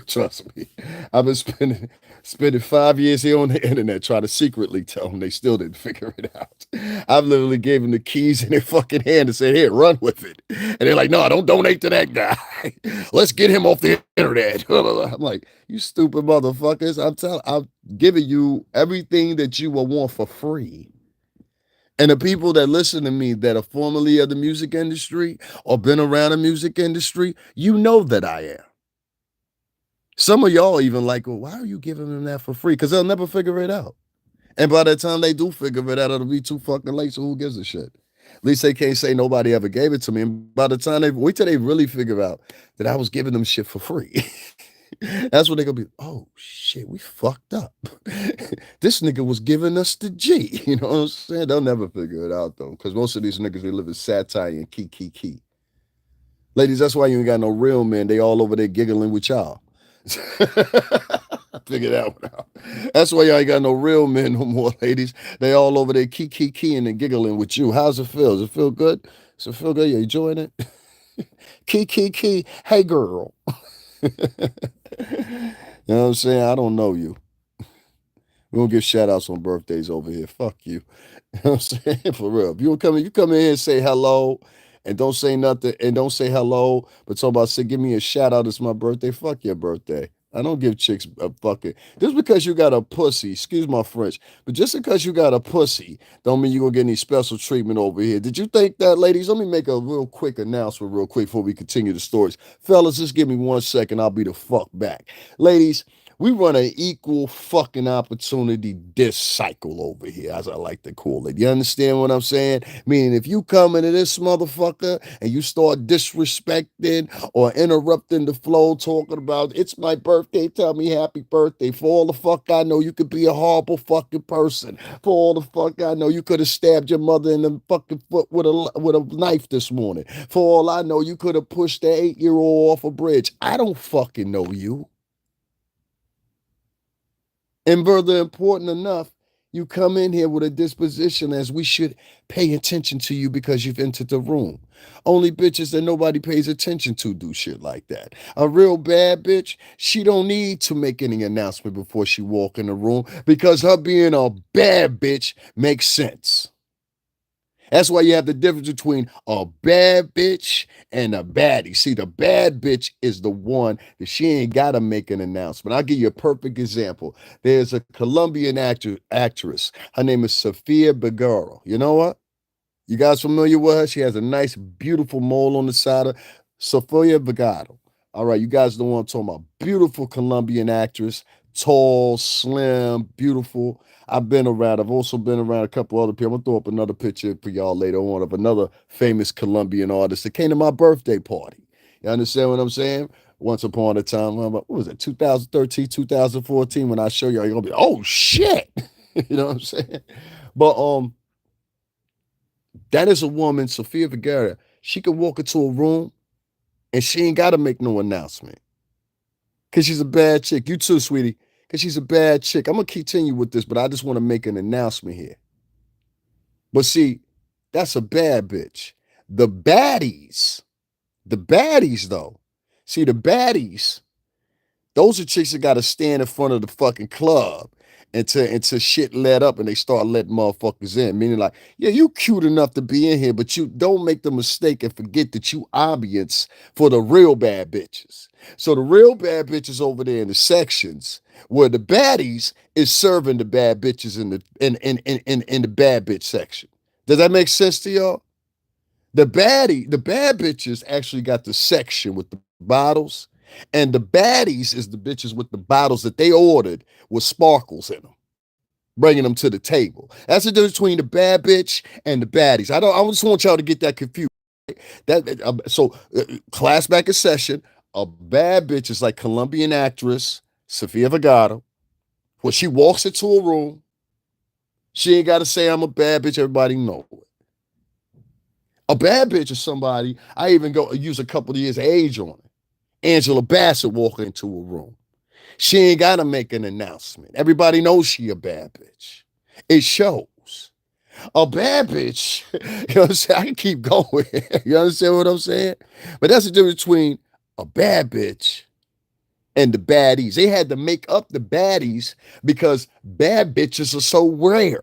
Trust me. I've been spending 5 years here on the internet trying to secretly tell them they still didn't figure it out. I've literally gave them the keys in their fucking hand and said, here, run with it. And they're like, no, don't donate to that guy. Let's get him off the internet. I'm like, you stupid motherfuckers. I'm giving you everything that you will want for free. And the people that listen to me that are formerly of the music industry or been around the music industry, you know that I am. Some of y'all even like, well, why are you giving them that for free? Because they'll never figure it out. And by the time they do figure it out, it'll be too fucking late. So who gives a shit? At least they can't say nobody ever gave it to me. And by the time wait till they really figure out that I was giving them shit for free. That's when they're gonna be, oh shit, we fucked up. This nigga was giving us the G. You know what I'm saying? They'll never figure it out though. Because most of these niggas, they live in satire and key. Ladies, that's why you ain't got no real men. They all over there giggling with y'all. Figure that one out. That's why y'all ain't got no real men no more, ladies. They all over there keying and giggling with you. How's it feel? Does it feel good? Does it feel good? You enjoying it? Key. Hey, girl. You know what I'm saying? I don't know you. We don't give shout outs on birthdays over here. Fuck you. You know what I'm saying? For real. If you come in here and say hello and don't say nothing and don't say hello, but talk about say, give me a shout out, it's my birthday. Fuck your birthday. I don't give chicks a fucking just because you got a pussy, excuse my French, but just because you got a pussy, don't mean you're gonna get any special treatment over here. Did you think that, ladies? Let me make a real quick announcement, real quick, before we continue the stories. Fellas, just give me 1 second, I'll be the fuck back. Ladies, we run an equal fucking opportunity diss cycle over here, as I like to call it. You understand what I'm saying? Meaning, if you come into this motherfucker and you start disrespecting or interrupting the flow, talking about it's my birthday, tell me happy birthday. For all the fuck I know, you could be a horrible fucking person. For all the fuck I know, you could have stabbed your mother in the fucking foot with a knife this morning. For all I know, you could have pushed the 8-year-old off a bridge. I don't fucking know you. And further important enough, you come in here with a disposition as we should pay attention to you because you've entered the room. Only bitches that nobody pays attention to do shit like that. A real bad bitch, she don't need to make any announcement before she walk in the room because her being a bad bitch makes sense. That's why you have the difference between a bad bitch and a baddie. See, the bad bitch is the one that she ain't got to make an announcement. I'll give you a perfect example. There's a Colombian actress. Her name is Sofia Vergara. You know what? You guys familiar with her? She has a nice, beautiful mole on the side of Sofia Vergara. All right, you guys know what I'm talking about. Beautiful Colombian actress, tall, slim, beautiful. I've been around. I've also been around a couple other people. I'm gonna throw up another picture for y'all later on of another famous Colombian artist that came to my birthday party. You understand what I'm saying? Once upon a time, what was it, 2013, 2014, when I show y'all, you're gonna be, oh shit. You know what I'm saying? But that is a woman, Sofia Vergara. She could walk into a room and she ain't got to make no announcement because she's a bad chick. You too, sweetie, because she's a bad chick. I'm going to continue with this, but I just want to make an announcement here. But see, that's a bad bitch. The baddies though, see, the baddies, those are chicks that got to stand in front of the fucking club until shit let up and they start letting motherfuckers in. Meaning like, yeah, you cute enough to be in here, but you don't make the mistake and forget that you audience for the real bad bitches. So the real bad bitches over there in the sections where the baddies is serving the bad bitches in the bad bitch section. Does that make sense to y'all? The bad bitches actually got the section with the bottles, and the baddies is the bitches with the bottles that they ordered with sparkles in them, bringing them to the table. That's the difference between the bad bitch and the baddies. I just want y'all to get that confused. Class back in session. A bad bitch is like Colombian actress Sofia Vergara. When she walks into a room, she ain't got to say I'm a bad bitch. Everybody know it. A bad bitch is somebody, I even go use a couple of years age on it. Angela Bassett walking into a room. She ain't got to make an announcement. Everybody knows she a bad bitch. It shows. A bad bitch, you know what I'm saying? I can keep going. You understand what I'm saying? But that's the difference between a bad bitch and the baddies. They had to make up the baddies because bad bitches are so rare.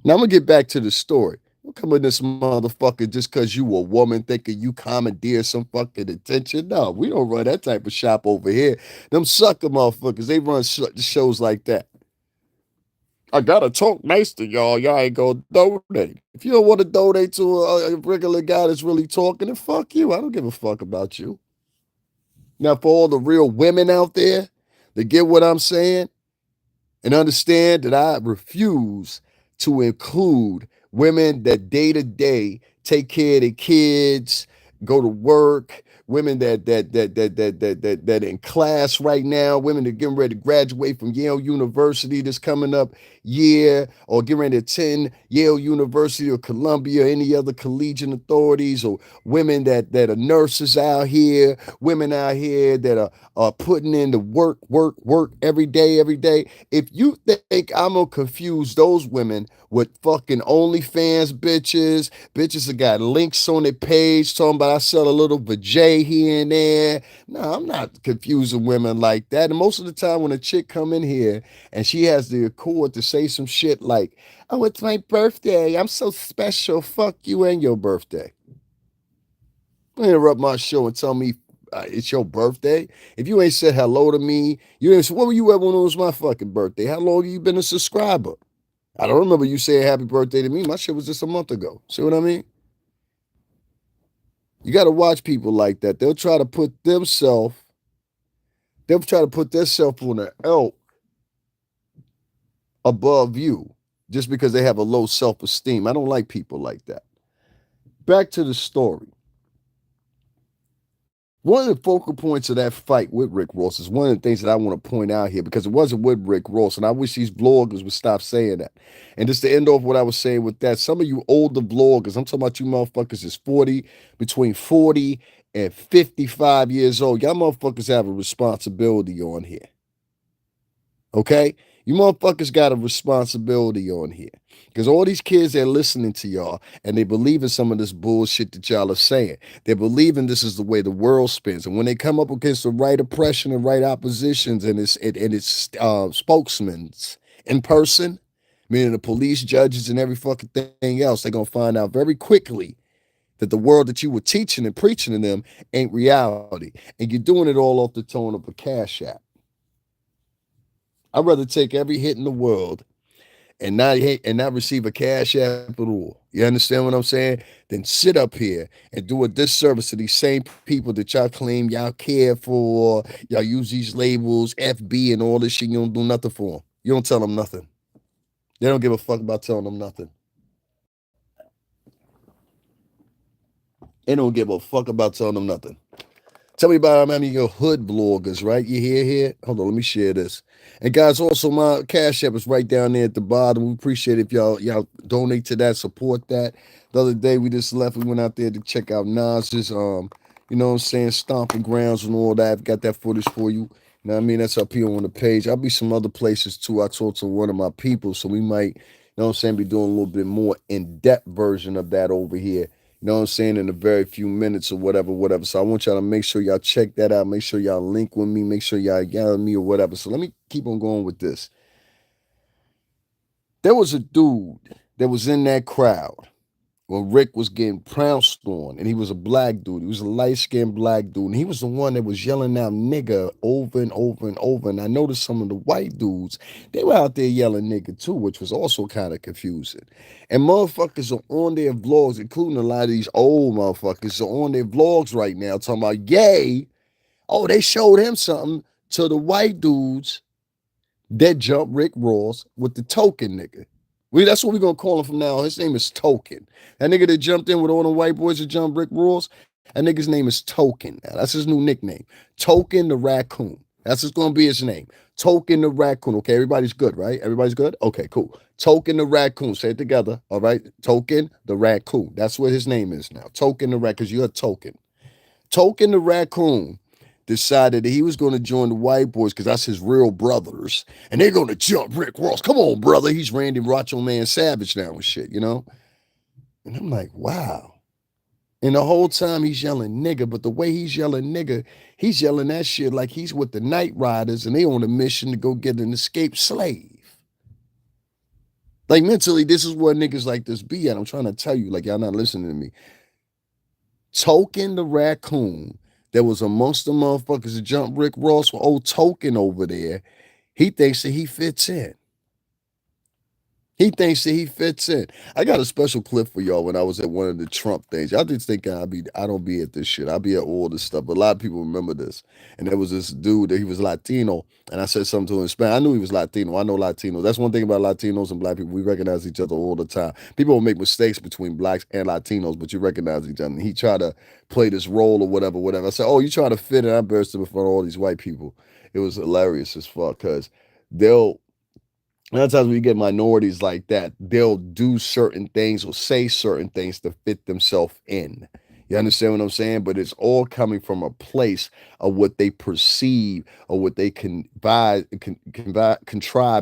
Now I'm gonna get back to the story. Don't come in this motherfucker just because you a woman thinking you commandeer some fucking attention. No, we don't run that type of shop over here. Them sucker motherfuckers, they run shows like that. I gotta talk nice to y'all. Y'all ain't gonna donate. If you don't want to donate to a regular guy that's really talking, then fuck you. I don't give a fuck about you. Now, for all the real women out there that get what I'm saying, and understand that I refuse to include women that day to day take care of their kids, go to work, women that in class right now, women that getting ready to graduate from Yale University this coming up year, or getting ready to attend Yale University or Columbia or any other collegiate authorities, or women that are nurses out here, women out here that are putting in the work every day. If you think I'm gonna confuse those women with fucking OnlyFans bitches that got links on their page talking about I sell a little vajay birthday here and there. No, I'm not confusing women like that. And most of the time when a chick come in here and she has the accord to say some shit like, oh, it's my birthday. I'm so special. Fuck you and your birthday. Don't interrupt my show and tell me it's your birthday. If you ain't said hello to me, you ain't said, what were you at when it was my fucking birthday? How long have you been a subscriber? I don't remember you saying happy birthday to me. My shit was just a month ago. See what I mean? You got to watch people like that. They'll try to put themselves on an elk above you just because they have a low self-esteem. I don't like people like that. Back to the story. One of the focal points of that fight with Rick Ross is one of the things that I want to point out here because it wasn't with Rick Ross, and I wish these bloggers would stop saying that. And just to end off what I was saying with that, some of you older vloggers, I'm talking about you motherfuckers is between 40 and 55 years old. Y'all motherfuckers have a responsibility on here. Okay? You motherfuckers got a responsibility on here. Because all these kids, they're listening to y'all and they believe in some of this bullshit that y'all are saying. They believe in this is the way the world spins. And when they come up against the right oppression and right oppositions and its spokesmen in person, meaning the police, judges, and every fucking thing else, they're going to find out very quickly that the world that you were teaching and preaching to them ain't reality. And you're doing it all off the tone of a cash app. I'd rather take every hit in the world and not receive a cash app at all. You understand what I'm saying? Then sit up here and do a disservice to these same people that y'all claim y'all care for. Y'all use these labels, FB and all this shit. You don't do nothing for them. You don't tell them nothing. They don't give a fuck about telling them nothing. They don't give a fuck about telling them nothing. Tell me about how many of your hood bloggers, right? You hear here? Hold on, let me share this. And guys, also my Cash App is right down there at the bottom. We appreciate if y'all donate to that, support that. The other day we just left. We went out there to check out Nas's you know what I'm saying, stomping grounds and all that. I've got that footage for you. You know what I mean? That's up here on the page. I'll be some other places too. I talked to one of my people, so we might, you know what I'm saying, be doing a little bit more in-depth version of that over here. You know what I'm saying? In a very few minutes or whatever, whatever. So I want y'all to make sure y'all check that out. Make sure y'all link with me. Make sure y'all yell at me or whatever. So let me keep on going with this. There was a dude that was in that crowd when Rick was getting pounced on, and he was a black dude. He was a light-skinned black dude, and he was the one that was yelling out nigga over and over and over. And I noticed some of the white dudes, they were out there yelling nigga too, which was also kind of confusing. And motherfuckers are on their vlogs, including a lot of these old motherfuckers, are on their vlogs right now talking about, yay, oh, they showed him something to the white dudes that jumped Rick Ross with the token nigga. That's what we're gonna call him from now on. His name is Token. That nigga that jumped in with all the white boys that jumped Rick Ross, that nigga's name is Token. Now that's his new nickname. Token the Raccoon. That's just gonna be his name. Token the Raccoon. Okay, everybody's good, right? Everybody's good? Okay, cool. Token the Raccoon. Say it together. All right. Token the Raccoon. That's what his name is now. Token the Raccoon, because you're a token. Token the Raccoon decided that he was going to join the white boys because that's his real brothers. And they're going to jump Rick Ross. Come on, brother. He's Randy Macho Man Savage now and shit, you know? And I'm like, wow. And the whole time he's yelling nigga, but the way he's yelling nigga, he's yelling that shit like he's with the Night Riders and they on a mission to go get an escaped slave. Like mentally, this is where niggas like this be at. I'm trying to tell you, like y'all not listening to me. Token the Raccoon that was amongst the motherfuckers that jumped Rick Ross for old Token over there, he thinks that he fits in. He thinks that he fits in. I got a special clip for y'all when I was at one of the Trump things. Y'all just think I don't be at this shit. I be at all this stuff. But a lot of people remember this. And there was this dude that he was Latino. And I said something to him in Spanish. I knew he was Latino. I know Latinos. That's one thing about Latinos and black people. We recognize each other all the time. People will make mistakes between blacks and Latinos, but you recognize each other. And he tried to play this role or whatever, whatever. I said, oh, you trying to fit in? I burst him in front of all these white people. It was hilarious as fuck because they'll, a lot of times when you get minorities like that, they'll do certain things or say certain things to fit themselves in. You understand what I'm saying? But it's all coming from a place of what they perceive or what they contrive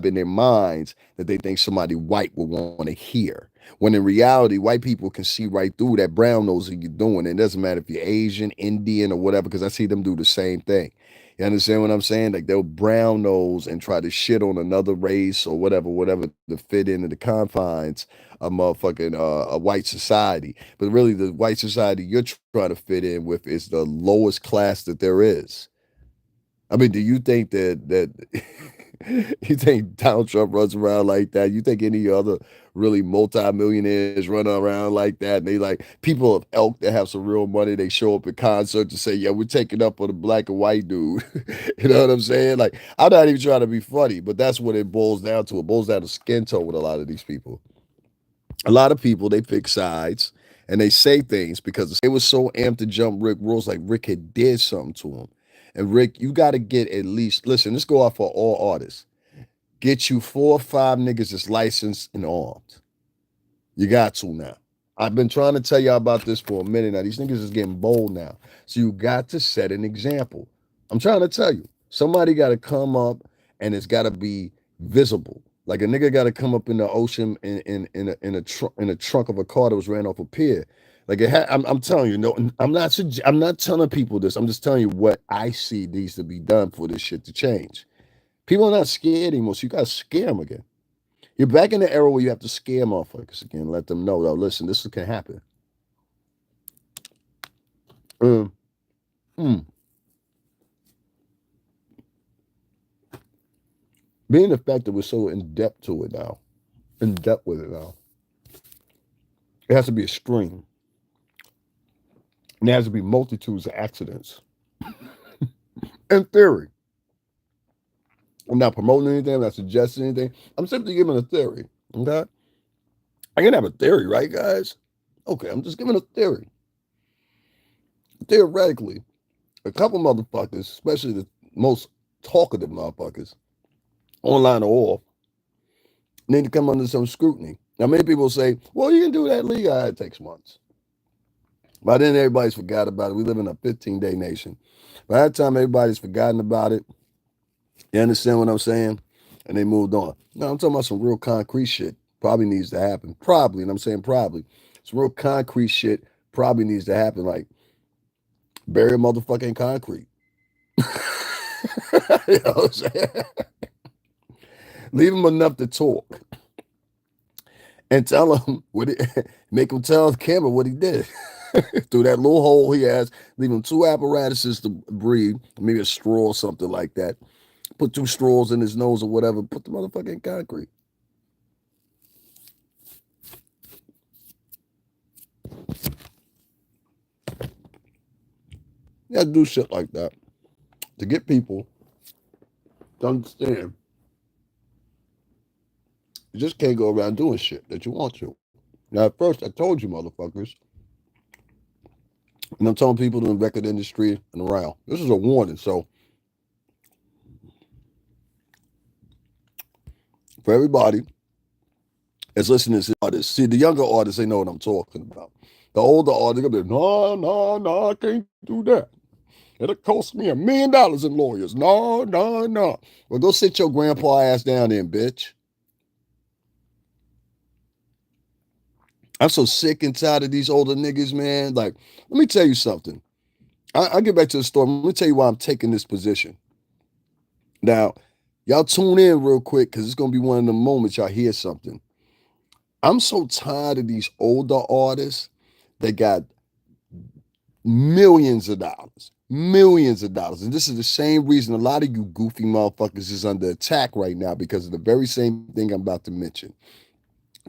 in their minds that they think somebody white will want to hear. When in reality, white people can see right through that brown nose that you're doing. It doesn't matter if you're Asian, Indian, or whatever, because I see them do the same thing. You understand what I'm saying? Like they'll brown nose and try to shit on another race or whatever to fit into the confines of motherfucking a white society. But really, the white society you're trying to fit in with is the lowest class that there is. I mean, do you think that you think Donald Trump runs around like that? You think any other really multimillionaires run around like that? And they like people of elk that have some real money, they show up at concerts and say, yeah, we're taking up for the black and white dude. You know what I'm saying? Like, I'm not even trying to be funny, but that's what it boils down to. It boils down to skin tone with a lot of these people. A lot of people, they pick sides and they say things because they were so amped to jump Rick Ross, like Rick had did something to him. And Rick, you got to get at least, listen, let's go out for all artists. Get you 4 or 5 niggas that's licensed and armed. You got to now. I've been trying to tell y'all about this for a minute now. These niggas is getting bold now. So you got to set an example. I'm trying to tell you. Somebody got to come up and it's got to be visible. Like a nigga got to come up in the ocean in a trunk of a car that was ran off a pier. Like I'm telling you, no, I'm not telling people this. I'm just telling you what I see needs to be done for this shit to change. People are not scared anymore, so you gotta scare them again. You're back in the era where you have to scare motherfuckers again. Let them know, though. Listen, this can happen. Um, mm. Being effective, we're so in depth to it now. In depth with it now. It has to be a stream. And there has to be multitudes of accidents. In theory. I'm not promoting anything. I'm not suggesting anything. I'm simply giving a theory. Okay? I can have a theory, right, guys? Okay, I'm just giving a theory. Theoretically, a couple motherfuckers, especially the most talkative motherfuckers, online or off, need to come under some scrutiny. Now, many people say, well, you can do that legal. It takes months. By then, everybody's forgot about it. We live in a 15-day nation. By that time, everybody's forgotten about it. You understand what I'm saying? And they moved on. No, I'm talking about some real concrete shit. Probably needs to happen. Probably, and I'm saying probably. Some real concrete shit probably needs to happen. Like, bury a motherfucker in concrete. You know what I'm saying? Leave him enough to talk. And tell him what it, make him tell the camera what he did. Through that little hole he has, leave him 2 apparatuses to breathe, maybe a straw or something like that. Put 2 straws in his nose or whatever. Put the motherfucker in concrete. You gotta do shit like that to get people to understand. You just can't go around doing shit that you want to. Now, at first, I told you motherfuckers, and I'm telling people in the record industry and around, this is a warning. So, for everybody that's listening to artists, see, the younger artists, they know what I'm talking about. The older artists, they're gonna be, no, I can't do that. It'll cost me $1 million in lawyers. No. Well, go sit your grandpa ass down then, bitch. I'm so sick and tired of these older niggas, man. Like, let me tell you something. I'll get back to the story. Let me tell you why I'm taking this position. Now, y'all tune in real quick because it's going to be one of the moments y'all hear something. I'm so tired of these older artists that got millions of dollars. And this is the same reason a lot of you goofy motherfuckers is under attack right now because of the very same thing I'm about to mention.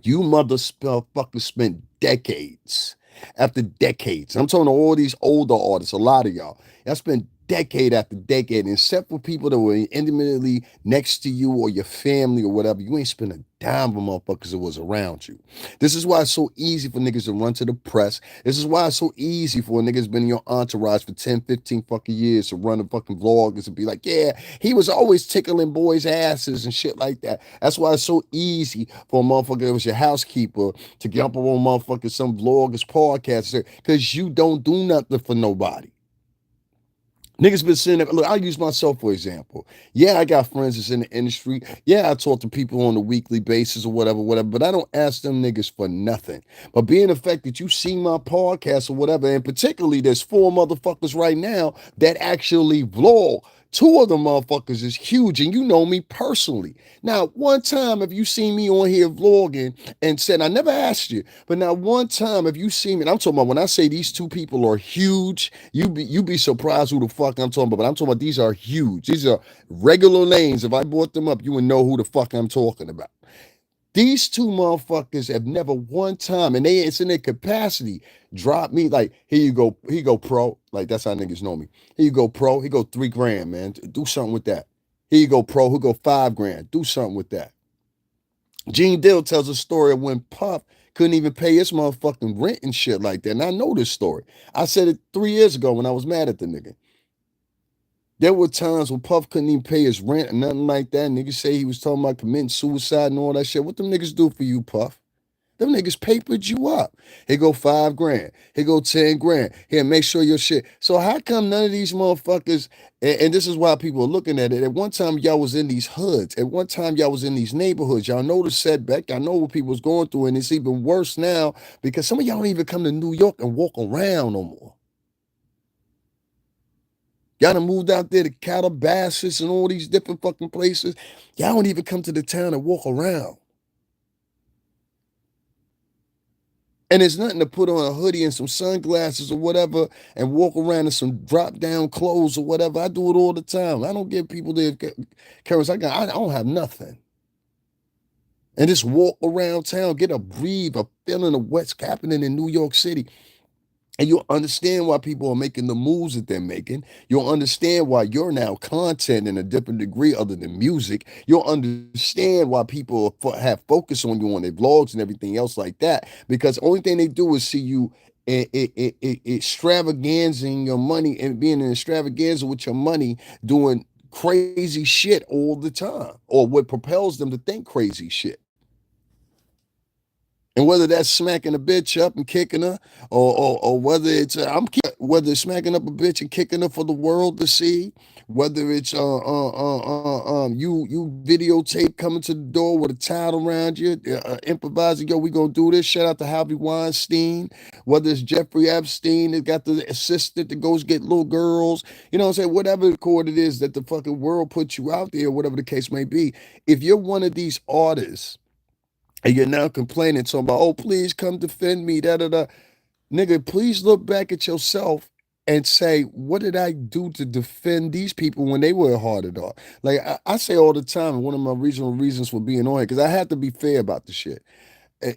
You motherfuckers spent decades after decades. I'm talking to all these older artists, a lot of y'all. Y'all spent decade after decade, and except for people that were intimately next to you or your family or whatever, you ain't spent a dime for motherfuckers that was around you. This is why it's so easy for niggas to run to the press. This is why it's so easy for a nigga's been in your entourage for 10, 15 fucking years to run a fucking vloggers and be like, yeah, he was always tickling boys' asses and shit like that. That's why it's so easy for a motherfucker that was your housekeeper to get up on motherfucking some vloggers podcast because you don't do nothing for nobody. Niggas been sitting there. Look, I'll use myself for example. Yeah, I got friends that's in the industry. Yeah, I talk to people on a weekly basis or whatever, whatever, but I don't ask them niggas for nothing. But being the fact that you see my podcast or whatever, and particularly there's four motherfuckers right now that actually vlog. Two of the motherfuckers is huge, and you know me personally. Now, one time, if you seen me on here vlogging and said, I never asked you, but now one time, if you see me, and I'm talking about when I say these two people are huge, you be surprised who the fuck I'm talking about. But I'm talking about these are huge. These are regular names. If I brought them up, you would know who the fuck I'm talking about. These two motherfuckers have never one time, and it's in their capacity, drop me like, here you go, pro. Like that's how niggas know me. Here you go, pro. Here you go, 3 grand, man. Do something with that. Here you go, pro. Here you go, 5 grand. Do something with that. Gene Dill tells a story of when Puff couldn't even pay his motherfucking rent and shit like that. And I know this story. I said it 3 years ago when I was mad at the nigga. There were times when Puff couldn't even pay his rent or nothing like that. Niggas say he was talking about committing suicide and all that shit. What them niggas do for you, Puff? Them niggas papered you up. Here go 5 grand. Here go 10 grand. Here, make sure your shit. So how come none of these motherfuckers, and this is why people are looking at it. At one time, y'all was in these hoods. At one time, y'all was in these neighborhoods. Y'all know the setback. Y'all know what people was going through. And it's even worse now because some of y'all don't even come to New York and walk around no more. Y'all done moved out there to Calabasas and all these different fucking places. Y'all don't even come to the town and walk around. And it's nothing to put on a hoodie and some sunglasses or whatever and walk around in some drop down clothes or whatever. I do it all the time. I don't give people their carrots. I don't have nothing. And just walk around town, get a breathe, a feeling of what's happening in New York City. And you'll understand why people are making the moves that they're making. You'll understand why you're now content in a different degree other than music. You'll understand why people have focus on you on their vlogs and everything else like that. Because the only thing they do is see you extravaganzing your money and being an extravaganza with your money, doing crazy shit all the time, or what propels them to think crazy shit. And whether that's smacking a bitch up and kicking her, or whether it's whether it's smacking up a bitch and kicking her for the world to see, whether it's you videotape coming to the door with a towel around you, improvising, yo, we gonna do this. Shout out to Harvey Weinstein. Whether it's Jeffrey Epstein that got the assistant that goes get little girls, you know what I'm saying? Whatever the chord it is that the fucking world puts you out there, whatever the case may be, if you're one of these artists and you're now complaining, talking about, oh, please come defend me, da da da. Nigga, please look back at yourself and say, what did I do to defend these people when they were hard at all? Like I say all the time, one of my regional reasons for being on here, because I had to be fair about the shit.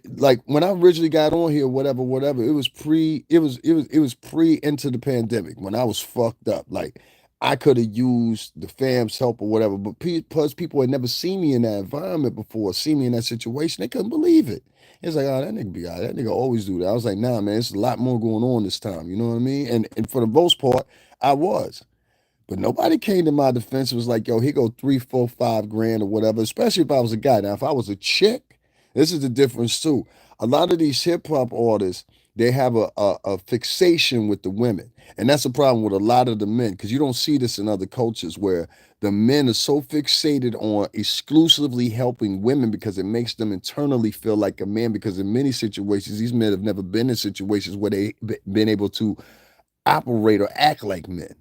Like when I originally got on here, whatever, whatever, it was pre into the pandemic when I was fucked up. Like I could have used the fam's help or whatever, but plus people had never seen me in that environment before, seen me in that situation. They couldn't believe it. It's like, oh, that nigga be all right. That nigga always do that. I was like, nah, man, it's a lot more going on this time. You know what I mean? And for the most part, I was. But nobody came to my defense. It was like, yo, here go 3, 4, 5 grand or whatever, especially if I was a guy. Now, if I was a chick, this is the difference too. A lot of these hip hop artists, they have a fixation with the women. And that's a problem with a lot of the men, because you don't see this in other cultures where the men are so fixated on exclusively helping women because it makes them internally feel like a man. Because in many situations, these men have never been in situations where they've been able to operate or act like men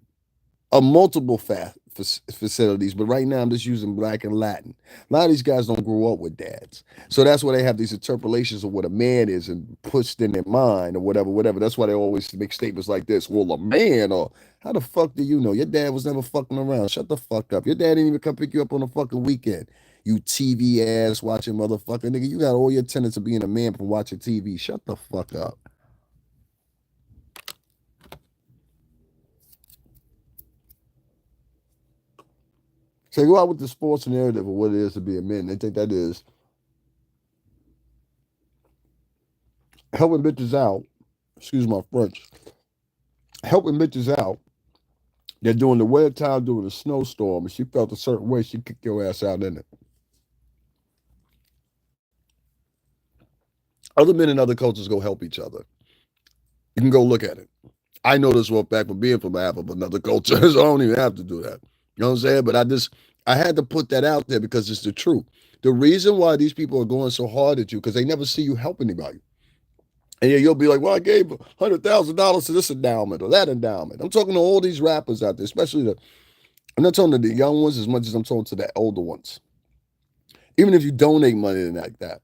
multiple facilities, but right now I'm just using black and Latin. A lot of these guys don't grow up with dads, so that's why they have these interpolations of what a man is and pushed in their mind or whatever, whatever. That's why they always make statements like this. Well, a man, or how the fuck do you know? Your dad was never fucking around. Shut the fuck up. Your dad didn't even come pick you up on a fucking weekend. You TV ass watching motherfucker nigga. You got all your tenets of being a man from watching TV. Shut the fuck up. So they go out with the sports narrative of what it is to be a man. They think that is helping bitches out. Excuse my French. Helping bitches out. They're doing the weather time during a snowstorm, and she felt a certain way. She kicked your ass out in it. Other men in other cultures go help each other. You can go look at it. I know this one fact from being from half of another culture, so I don't even have to do that. You know what I'm saying? But I had to put that out there because it's the truth. The reason why these people are going so hard at you because they never see you help anybody. And yeah, you'll be like, well, I gave $100,000 to this endowment or that endowment. I'm talking to all these rappers out there, especially I'm not talking to the young ones as much as I'm talking to the older ones. Even if you donate money like that,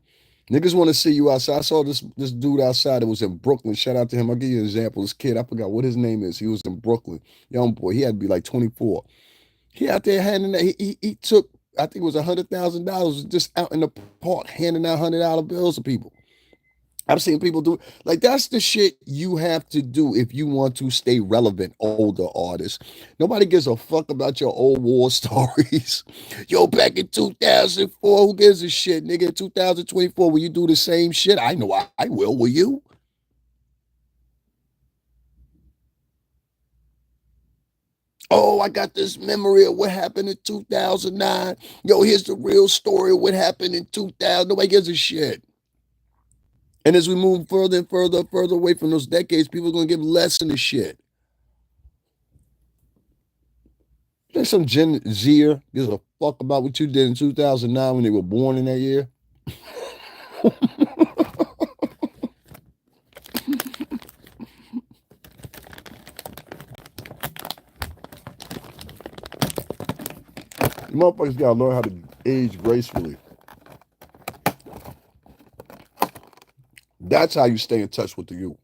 niggas want to see you outside. I saw this dude outside that was in Brooklyn. Shout out to him. I'll give you an example. This kid, I forgot what his name is. He was in Brooklyn. Young boy. He had to be like 24. He out there handing that. He took, I think it was $100,000 just out in the park handing out $100 bills to people. I've seen people do like that's the shit you have to do if you want to stay relevant, older artists. Nobody gives a fuck about your old war stories. Yo, back in 2004, who gives a shit, nigga? In 2024, will you do the same shit? I know I will. Will you? Oh, I got this memory of what happened in 2009. Yo, here's the real story of what happened in 2000. Nobody gives a shit. And as we move further and further away from those decades, people are going to give less in the shit. There's some Gen Zer gives a fuck about what you did in 2009 when they were born in that year. You motherfuckers gotta learn how to age gracefully. That's how you stay in touch with the youth.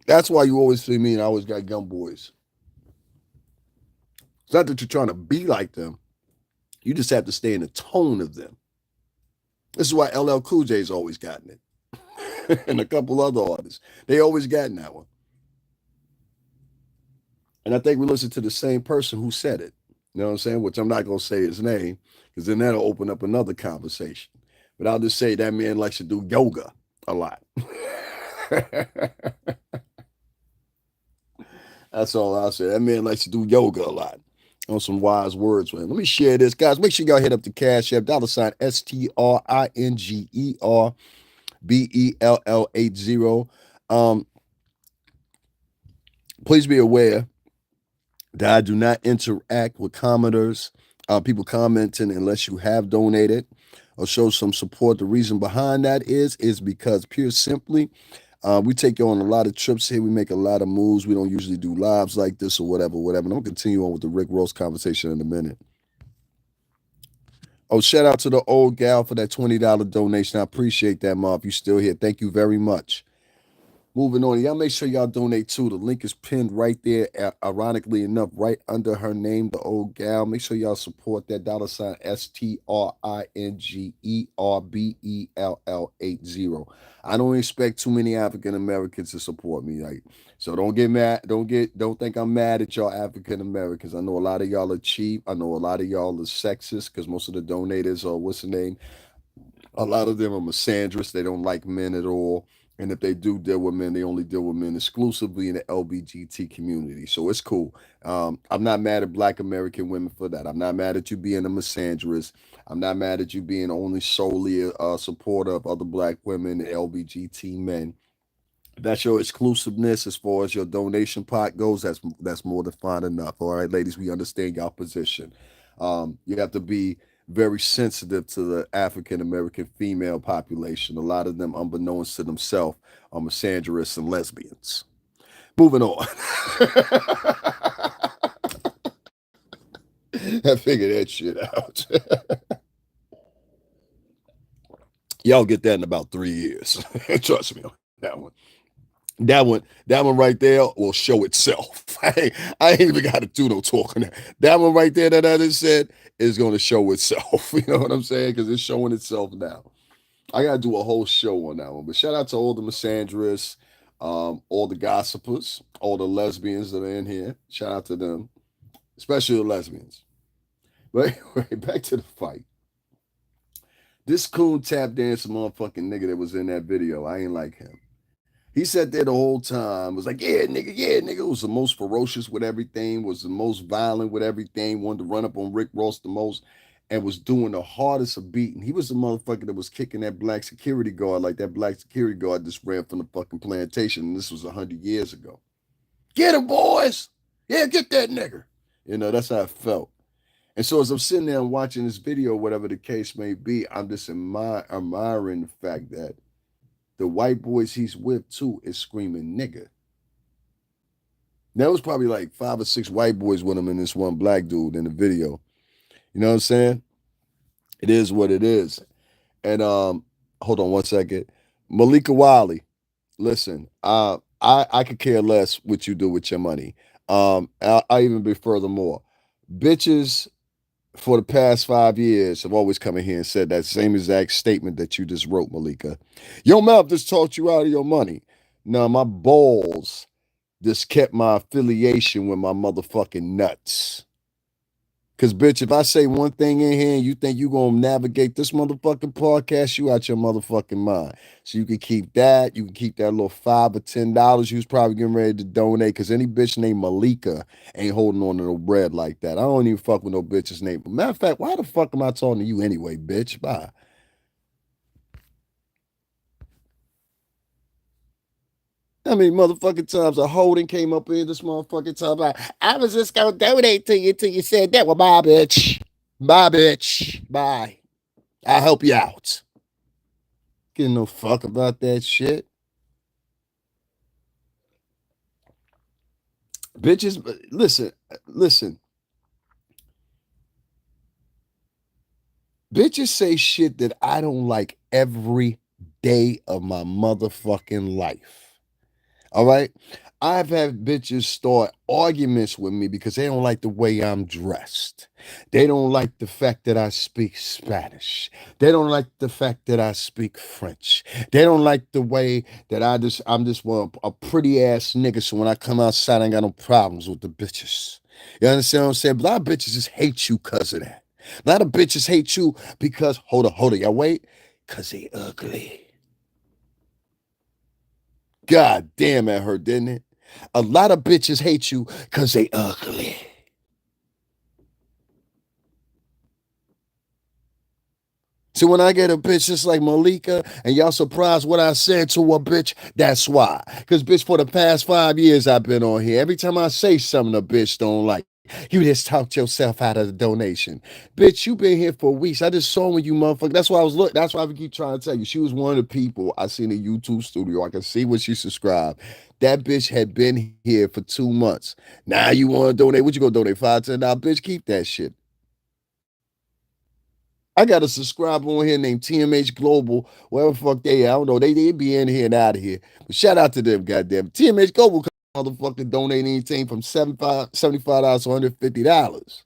That's why you always see me and I always got young boys. It's not that you're trying to be like them. You just have to stay in the tone of them. This is why LL Cool J's always gotten it. And a couple other artists. They always gotten that one. And I think we listened to the same person who said it. You know what I'm saying? Which I'm not going to say his name because then that'll open up another conversation. But I'll just say that man likes to do yoga a lot. That's all I'll say. That man likes to do yoga a lot. On some wise words with him. Let me share this, guys. Make sure y'all hit up the Cash App, $ STRINGERBELL80. Please be aware that I do not interact with commenters, people commenting unless you have donated or show some support. The reason behind that is because pure simply, we take you on a lot of trips here. We make a lot of moves. We don't usually do lives like this or whatever. And I'm gonna continue on with the Rick Ross conversation in a minute. Oh, shout out to the old gal for that $20 donation. I appreciate that, Ma. If you're still here, thank you very much. Moving on, y'all make sure y'all donate too. The link is pinned right there, ironically enough, right under her name, the old gal. Make sure y'all support that $ STRINGERBELL80. I don't expect too many African Americans to support me. Like, so don't get mad. Don't think I'm mad at y'all African Americans. I know a lot of y'all are cheap. I know a lot of y'all are sexist because most of the donators are what's the name? A lot of them are misandrous. They don't like men at all. And if they do deal with men, they only deal with men exclusively in the LBGT community. So it's cool. I'm not mad at Black American women for that. I'm not mad at you being a misandrist. I'm not mad at you being only solely a supporter of other Black women and LBGT men. That's your exclusiveness as far as your donation pot goes. That's more than fine enough. All right, ladies, we understand your position. You have to be very sensitive to the African American female population. A lot of them, unbeknownst to themselves, are misandrous and lesbians. Moving on. I figured that shit out. Y'all get that in about 3 years. Trust me on that one. That one right there will show itself. I ain't even got to do no talking. That one right there that I just said is going to show itself. You know what I'm saying? Because it's showing itself now. I got to do a whole show on that one. But shout out to all the misandrists, all the gossipers, all the lesbians that are in here. Shout out to them, especially the lesbians. But anyway, back to the fight. This coon tap dancing motherfucking nigga that was in that video, I ain't like him. He sat there the whole time, was like, yeah, nigga, was the most ferocious with everything, was the most violent with everything, wanted to run up on Rick Ross the most, and was doing the hardest of beating. He was the motherfucker that was kicking that black security guard like that black security guard just ran from the fucking plantation, and this was 100 years ago. Get him, boys. Yeah, get that nigger. You know, that's how I felt. And so as I'm sitting there and watching this video, whatever the case may be, I'm just admiring the fact that the white boys he's with too is screaming nigger. There was probably like 5 or 6 white boys with him and this one black dude in the video. You know what I'm saying? It is what it is. And hold on one second. Malika Wiley, listen, I could care less what you do with your money. I even be furthermore. Bitches for the past 5 years have always come in here and said that same exact statement that you just wrote, Malika. Your mouth just talked you out of your money. No, my balls just kept my affiliation with my motherfucking nuts. Cause bitch, if I say one thing in here and you think you gonna navigate this motherfucking podcast, you out your motherfucking mind. So you can keep that. You can keep that little $5 or $10 you was probably getting ready to donate. Cause any bitch named Malika ain't holding on to no bread like that. I don't even fuck with no bitch's name. Matter of fact, why the fuck am I talking to you anyway, bitch? Bye. I mean, motherfucking times a holding came up in this motherfucking time. Like, I was just gonna donate to you till you said that. Well, bye, bitch. Bye, bitch. Bye. I'll help you out. Getting no fuck about that shit. Bitches, listen. Bitches say shit that I don't like every day of my motherfucking life. All right. I've had bitches start arguments with me because they don't like the way I'm dressed. They don't like the fact that I speak Spanish. They don't like the fact that I speak French. They don't like the way that I'm just well, a pretty ass nigga. So when I come outside, I ain't got no problems with the bitches. You understand what I'm saying? But a lot of bitches just hate you because of that. A lot of bitches hate you because hold on, y'all wait, because they ugly. God damn, that hurt, didn't it? A lot of bitches hate you because they ugly. So when I get a bitch just like Malika and y'all surprised what I said to a bitch, that's why. Because bitch, for the past 5 years I've been on here. Every time I say something a bitch don't like, you just talked yourself out of the donation. Bitch, you been here for weeks. I just saw when you motherfucker. That's why I was looking. That's why I keep trying to tell you. She was one of the people I seen in YouTube studio. I can see when she subscribed. That bitch had been here for 2 months. Now you want to donate? What you gonna donate? $5, $10? Bitch, keep that shit. I got a subscriber on here named TMH Global, whatever the fuck they are. I don't know. They be in here and out of here. But shout out to them, goddamn. TMH Global motherfucker donate anything from $75 to $150.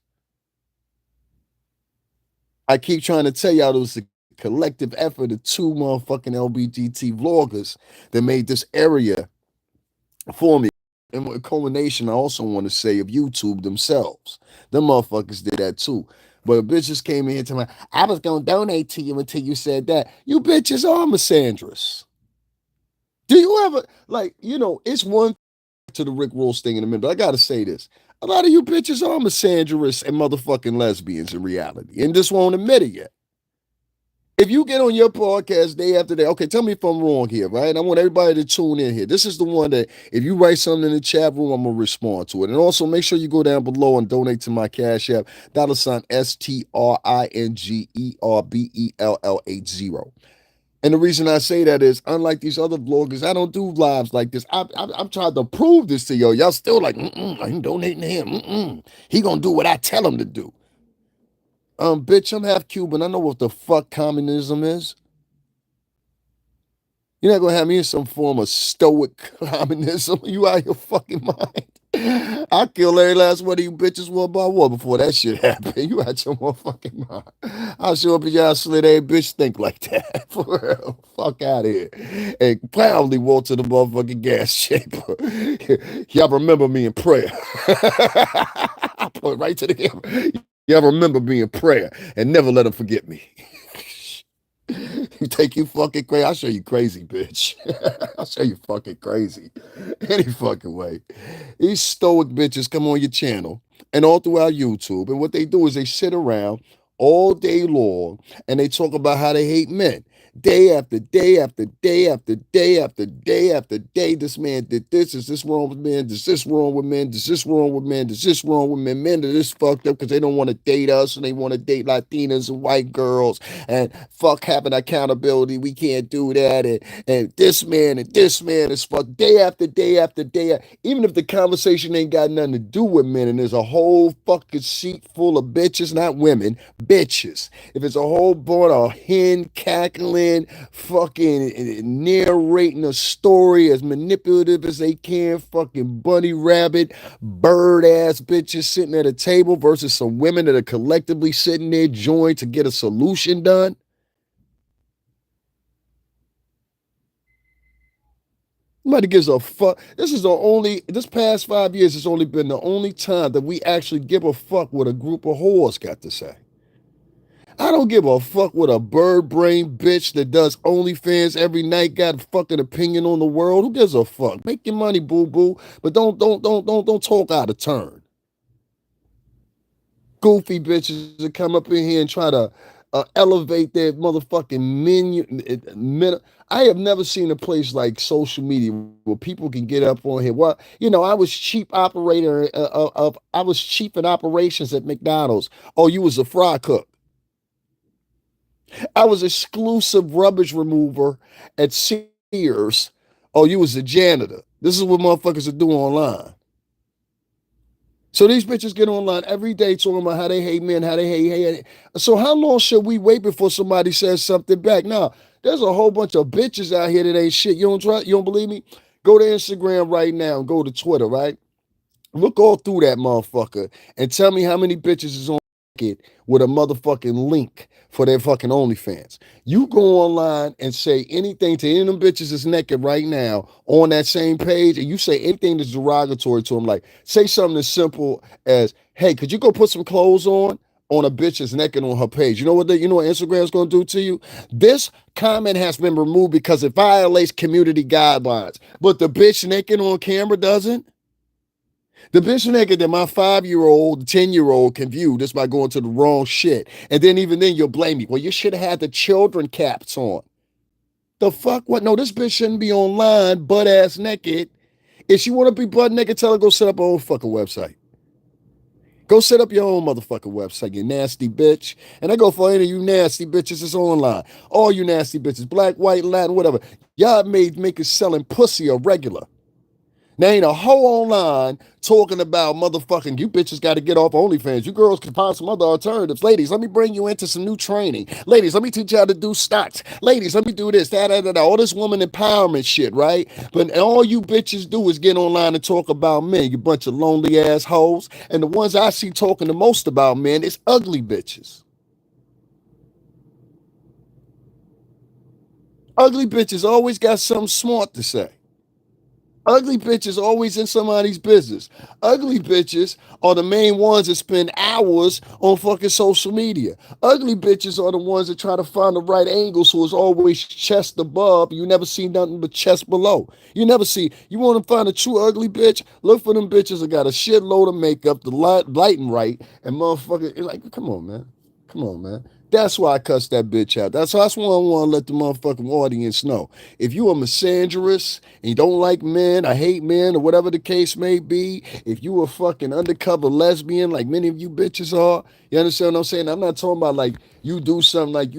I keep trying to tell y'all it was a collective effort of 2 motherfucking LBGT vloggers that made this area for me. And a culmination, I also want to say, of YouTube themselves. Them motherfuckers did that too. But bitches came in here to me, I was going to donate to you until you said that. You bitches are misandrous. Do you ever, like, it's one to the Rick Ross thing in a minute, but I got to say this. A lot of you bitches are misandrous and motherfucking lesbians in reality, and just won't admit it yet. If you get on your podcast day after day, okay, tell me if I'm wrong here, right? I want everybody to tune in here. This is the one that if you write something in the chat room, I'm gonna respond to it. And also make sure you go down below and donate to my Cash App, $STRINGERBELL80. And the reason I say that is, unlike these other vloggers, I don't do lives like this. I'm trying to prove this to y'all. Y'all still like, I ain't donating to him. He gonna do what I tell him to do. Bitch, I'm half Cuban. I know what the fuck communism is. You're not gonna have me in some form of stoic communism. You out of your fucking mind. I kill every last one of you bitches one by one before that shit happened. You out your motherfucking mind. I'll show up at y'all slit every bitch think like that. For real. Fuck out of here. And proudly walk to the motherfucking gas chamber. Y'all remember me in prayer. I point right to the camera. Y'all remember me in prayer and never let them forget me. You take you fucking crazy. I'll show you crazy, bitch. I'll show you fucking crazy. Any fucking way. These stoic bitches come on your channel and all throughout YouTube. And what they do is they sit around all day long and they talk about how they hate men. Day after day after day after day after day after day, this man did this. Is this wrong with men? Is this wrong with men? Is this wrong with men? Is this wrong with men? Men are this fucked up because they don't want to date us and they want to date Latinas and white girls. And fuck having accountability. We can't do that. And this man is fucked day after day after day. Even if the conversation ain't got nothing to do with men and there's a whole fucking seat full of bitches, not women, bitches. If it's a whole bunch of hen cackling, fucking narrating a story as manipulative as they can, fucking bunny rabbit, bird ass bitches sitting at a table versus some women that are collectively sitting there joined to get a solution done. Nobody gives a fuck. This past 5 years has only been the only time that we actually give a fuck what a group of whores got to say. I don't give a fuck what a bird brain bitch that does OnlyFans every night got a fucking opinion on the world. Who gives a fuck? Make your money, boo boo, but don't talk out of turn. Goofy bitches that come up in here and try to elevate their motherfucking menu. I have never seen a place like social media where people can get up on here. Well, I was I was chief in operations at McDonald's. Oh, you was a fry cook. I was exclusive rubbish remover at Sears. Oh, you was a janitor. This is what motherfuckers are doing online. So these bitches get online every day talking about how they hate men, how they hate. So how long should we wait before somebody says something back? Now, there's a whole bunch of bitches out here that ain't shit. You don't believe me? Go to Instagram right now and go to Twitter, right? Look all through that motherfucker and tell me how many bitches is on it with a motherfucking link for their fucking OnlyFans. You go online and say anything to any of them bitches that's naked right now on that same page, and you say anything that's derogatory to them, like say something as simple as, "Hey, could you go put some clothes on a bitch that's naked on her page?" You know what Instagram's gonna do to you? This comment has been removed because it violates community guidelines, but the bitch naked on camera doesn't. The bitch naked that my 5-year-old, 10-year-old can view just by going to the wrong shit. And then even then you'll blame me. Well, you should have had the children caps on. The fuck? What? No, this bitch shouldn't be online butt ass naked. If she want to be butt naked, tell her go set up her own fucking website. Go set up your own motherfucking website, you nasty bitch. And I go for any of you nasty bitches that's online. All you nasty bitches, black, white, Latin, whatever. Y'all make it selling pussy a regular. There ain't a hoe online talking about motherfucking you bitches got to get off OnlyFans. You girls can find some other alternatives. Ladies, let me bring you into some new training. Ladies, let me teach you how to do stocks. Ladies, let me do this, that. All this woman empowerment shit, right? But all you bitches do is get online and talk about men, you bunch of lonely ass hoes. And the ones I see talking the most about men is ugly bitches. Ugly bitches always got something smart to say. Ugly bitches always in somebody's business. Ugly bitches are the main ones that spend hours on fucking social media. Ugly bitches are the ones that try to find the right angle so it's always chest above. You never see nothing but chest below. You want to find a true ugly bitch? Look for them bitches that got a shitload of makeup, the lighting right, and motherfucker, like, come on, man. Come on, man. That's why I cussed that bitch out. That's why I want to let the motherfucking audience know. If you are misandrous and you don't like men, I hate men, or whatever the case may be, if you a fucking undercover lesbian like many of you bitches are, you understand what I'm saying? I'm not talking about like you do something like,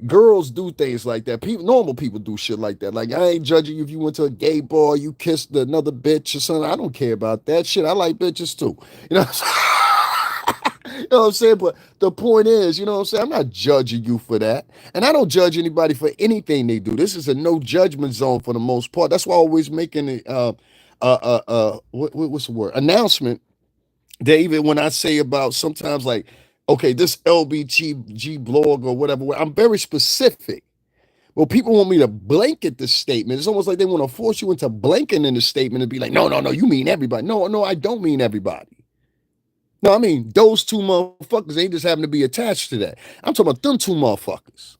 girls do things like that. Normal people do shit like that. Like, I ain't judging you if you went to a gay bar, you kissed another bitch or something. I don't care about that shit. I like bitches too. You know what I'm saying? You know what I'm saying? But the point is, you know what I'm saying? I'm not judging you for that. And I don't judge anybody for anything they do. This is a no judgment zone for the most part. That's why I always making it what's the word? Announcement that even when I say about sometimes like, okay, this LBG blog or whatever, I'm very specific. Well, people want me to blanket the statement. It's almost like they want to force you into blanking in the statement and be like, no, you mean everybody. No, I don't mean everybody. No, I mean, those two motherfuckers, they just happen to be attached to that. I'm talking about them two motherfuckers.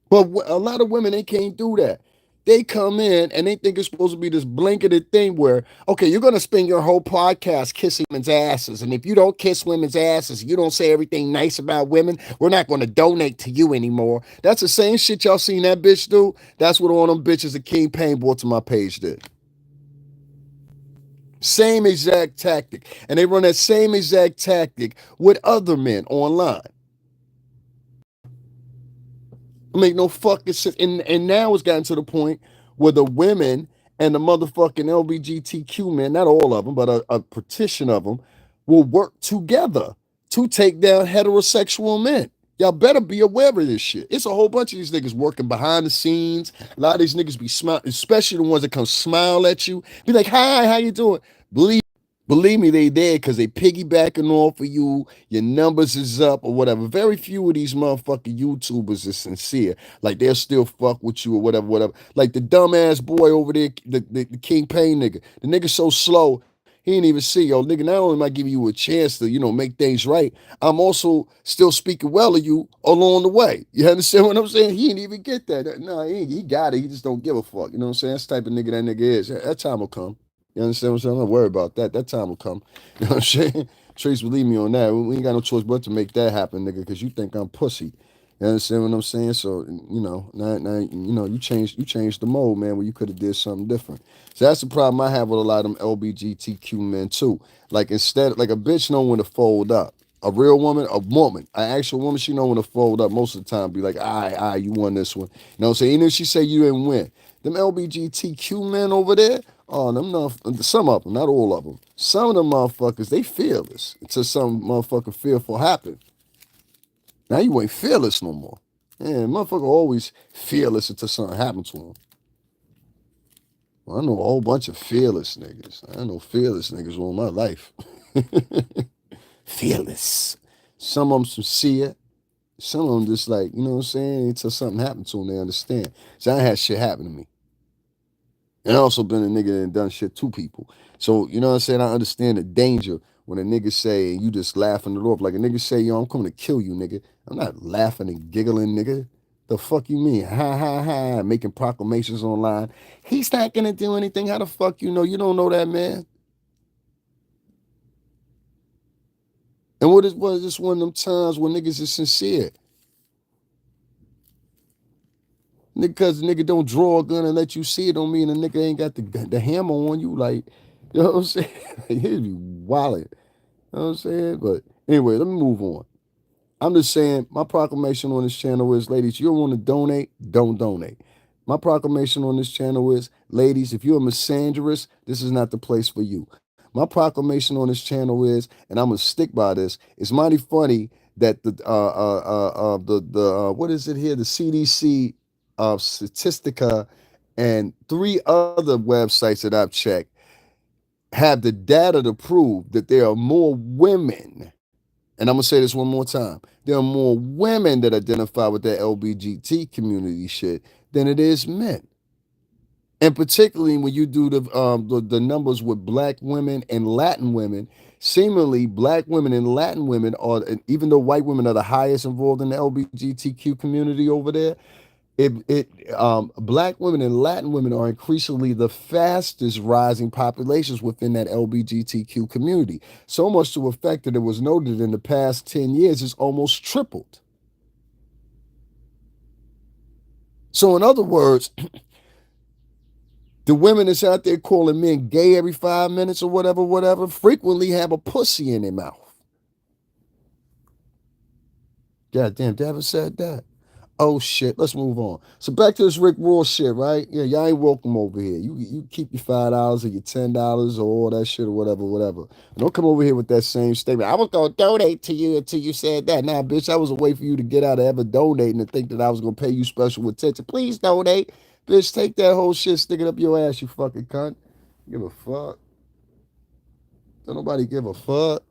But a lot of women, they can't do that. They come in and they think it's supposed to be this blanketed thing where, okay, you're going to spend your whole podcast kissing women's asses. And if you don't kiss women's asses, you don't say everything nice about women, we're not going to donate to you anymore. That's the same shit y'all seen that bitch do. That's what all them bitches that King Payne brought to my page did. Same exact tactic. And they run that same exact tactic with other men online. Make no fucking sense. And now it's gotten to the point where the women and the motherfucking LGBTQ men, not all of them, but a partition of them, will work together to take down heterosexual men. Y'all better be aware of this shit. It's a whole bunch of these niggas working behind the scenes. A lot of these niggas be smile, especially the ones that come smile at you. Be like, hi, how you doing? Believe me, they there because they piggybacking off of you. Your numbers is up or whatever. Very few of these motherfucking YouTubers are sincere. Like they'll still fuck with you or whatever, whatever. Like the dumbass boy over there, the King Payne nigga. The nigga so slow, he ain't even see. Yo, nigga, not only am I giving you a chance to, make things right, I'm also still speaking well of you along the way. You understand what I'm saying? He didn't even get that. No, he got it. He just don't give a fuck. You know what I'm saying? That's the type of nigga that nigga is. That time will come. You understand what I'm saying? I'm not worried about that. That time will come. You know what I'm saying? Trace, believe me on that. We ain't got no choice but to make that happen, nigga, because you think I'm pussy. You understand what I'm saying? So, now you changed the mode, man, where you could have did something different. So that's the problem I have with a lot of them LGBTQ men, too. Like, instead, like a bitch know when to fold up. A real woman, an actual woman, she know when to fold up most of the time. Be like, all right, you won this one. You know what I'm saying? Even if she say you didn't win. Them LGBTQ men over there, oh, some of them, not all of them. Some of them motherfuckers, they fearless until some motherfucker fearful happen. Now you ain't fearless no more. Yeah, motherfucker always fearless until something happens to him. Well, I know a whole bunch of fearless niggas. I know fearless niggas all my life. Fearless. Some of them sincere. Some of them just like, you know what I'm saying? Until something happened to them, they understand. So I had shit happen to me. And I also been a nigga that done shit to people. So, you know what I'm saying? I understand the danger when a nigga say, and you just laughing it off. Like a nigga say, yo, I'm coming to kill you, nigga. I'm not laughing and giggling, nigga. The fuck you mean? Ha, ha, ha. Making proclamations online. He's not gonna do anything. How the fuck you know? You don't know that, man. And what is this one of them times when niggas is sincere? Nigga, because the nigga don't draw a gun and let you see it don't mean the nigga ain't got the hammer on you. Like, you know what I'm saying? He'd be wildin'. You know what I'm saying? But anyway, let me move on. I'm just saying, my proclamation on this channel is, ladies, you don't want to donate, don't donate. My proclamation on this channel is, ladies, if you're a misandrist, this is not the place for you. My proclamation on this channel is, and I'm gonna stick by this. It's mighty funny that the what is it here? The CDC Statistica and three other websites that I've checked have the data to prove that there are more women, and I'm gonna say this one more time, there are more women that identify with that LGBT community shit than it is men. And particularly when you do the numbers with black women and Latin women, seemingly black women and Latin women are, even though white women are the highest involved in the LGBTQ community over there, black women and Latin women are increasingly the fastest rising populations within that LGBTQ community. So much to effect that it was noted in the past 10 years it's almost tripled. So in other words, the women that's out there calling men gay every 5 minutes or whatever, frequently have a pussy in their mouth. God damn, David said that. Oh shit, let's move on. So back to this Rick Ross shit, right? Yeah, y'all ain't welcome over here. You keep your $5 or your $10 or all that shit or whatever. Don't come over here with that same statement. I was gonna donate to you until you said that. Nah, bitch, I was a way for you to get out of ever donating and think that I was gonna pay you special attention. Please donate. Bitch, take that whole shit, stick it up your ass, you fucking cunt. Give a fuck. Don't nobody give a fuck.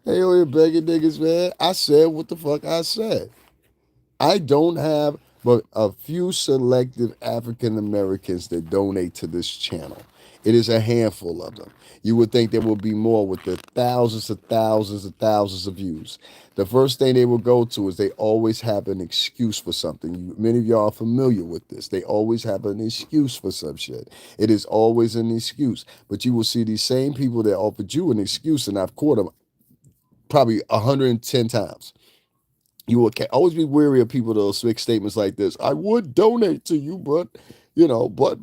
Hey, yo, here begging niggas, man. I said what the fuck I said. I don't have but a few selective African Americans that donate to this channel. It is a handful of them. You would think there would be more with the thousands and thousands and thousands of views. The first thing they will go to is they always have an excuse for something. Many of y'all are familiar with this. They always have an excuse for some shit. It is always an excuse. But you will see these same people that offered you an excuse, and I've caught them probably 110 times. You will always be wary of people that'll make statements like this. I would donate to you, but,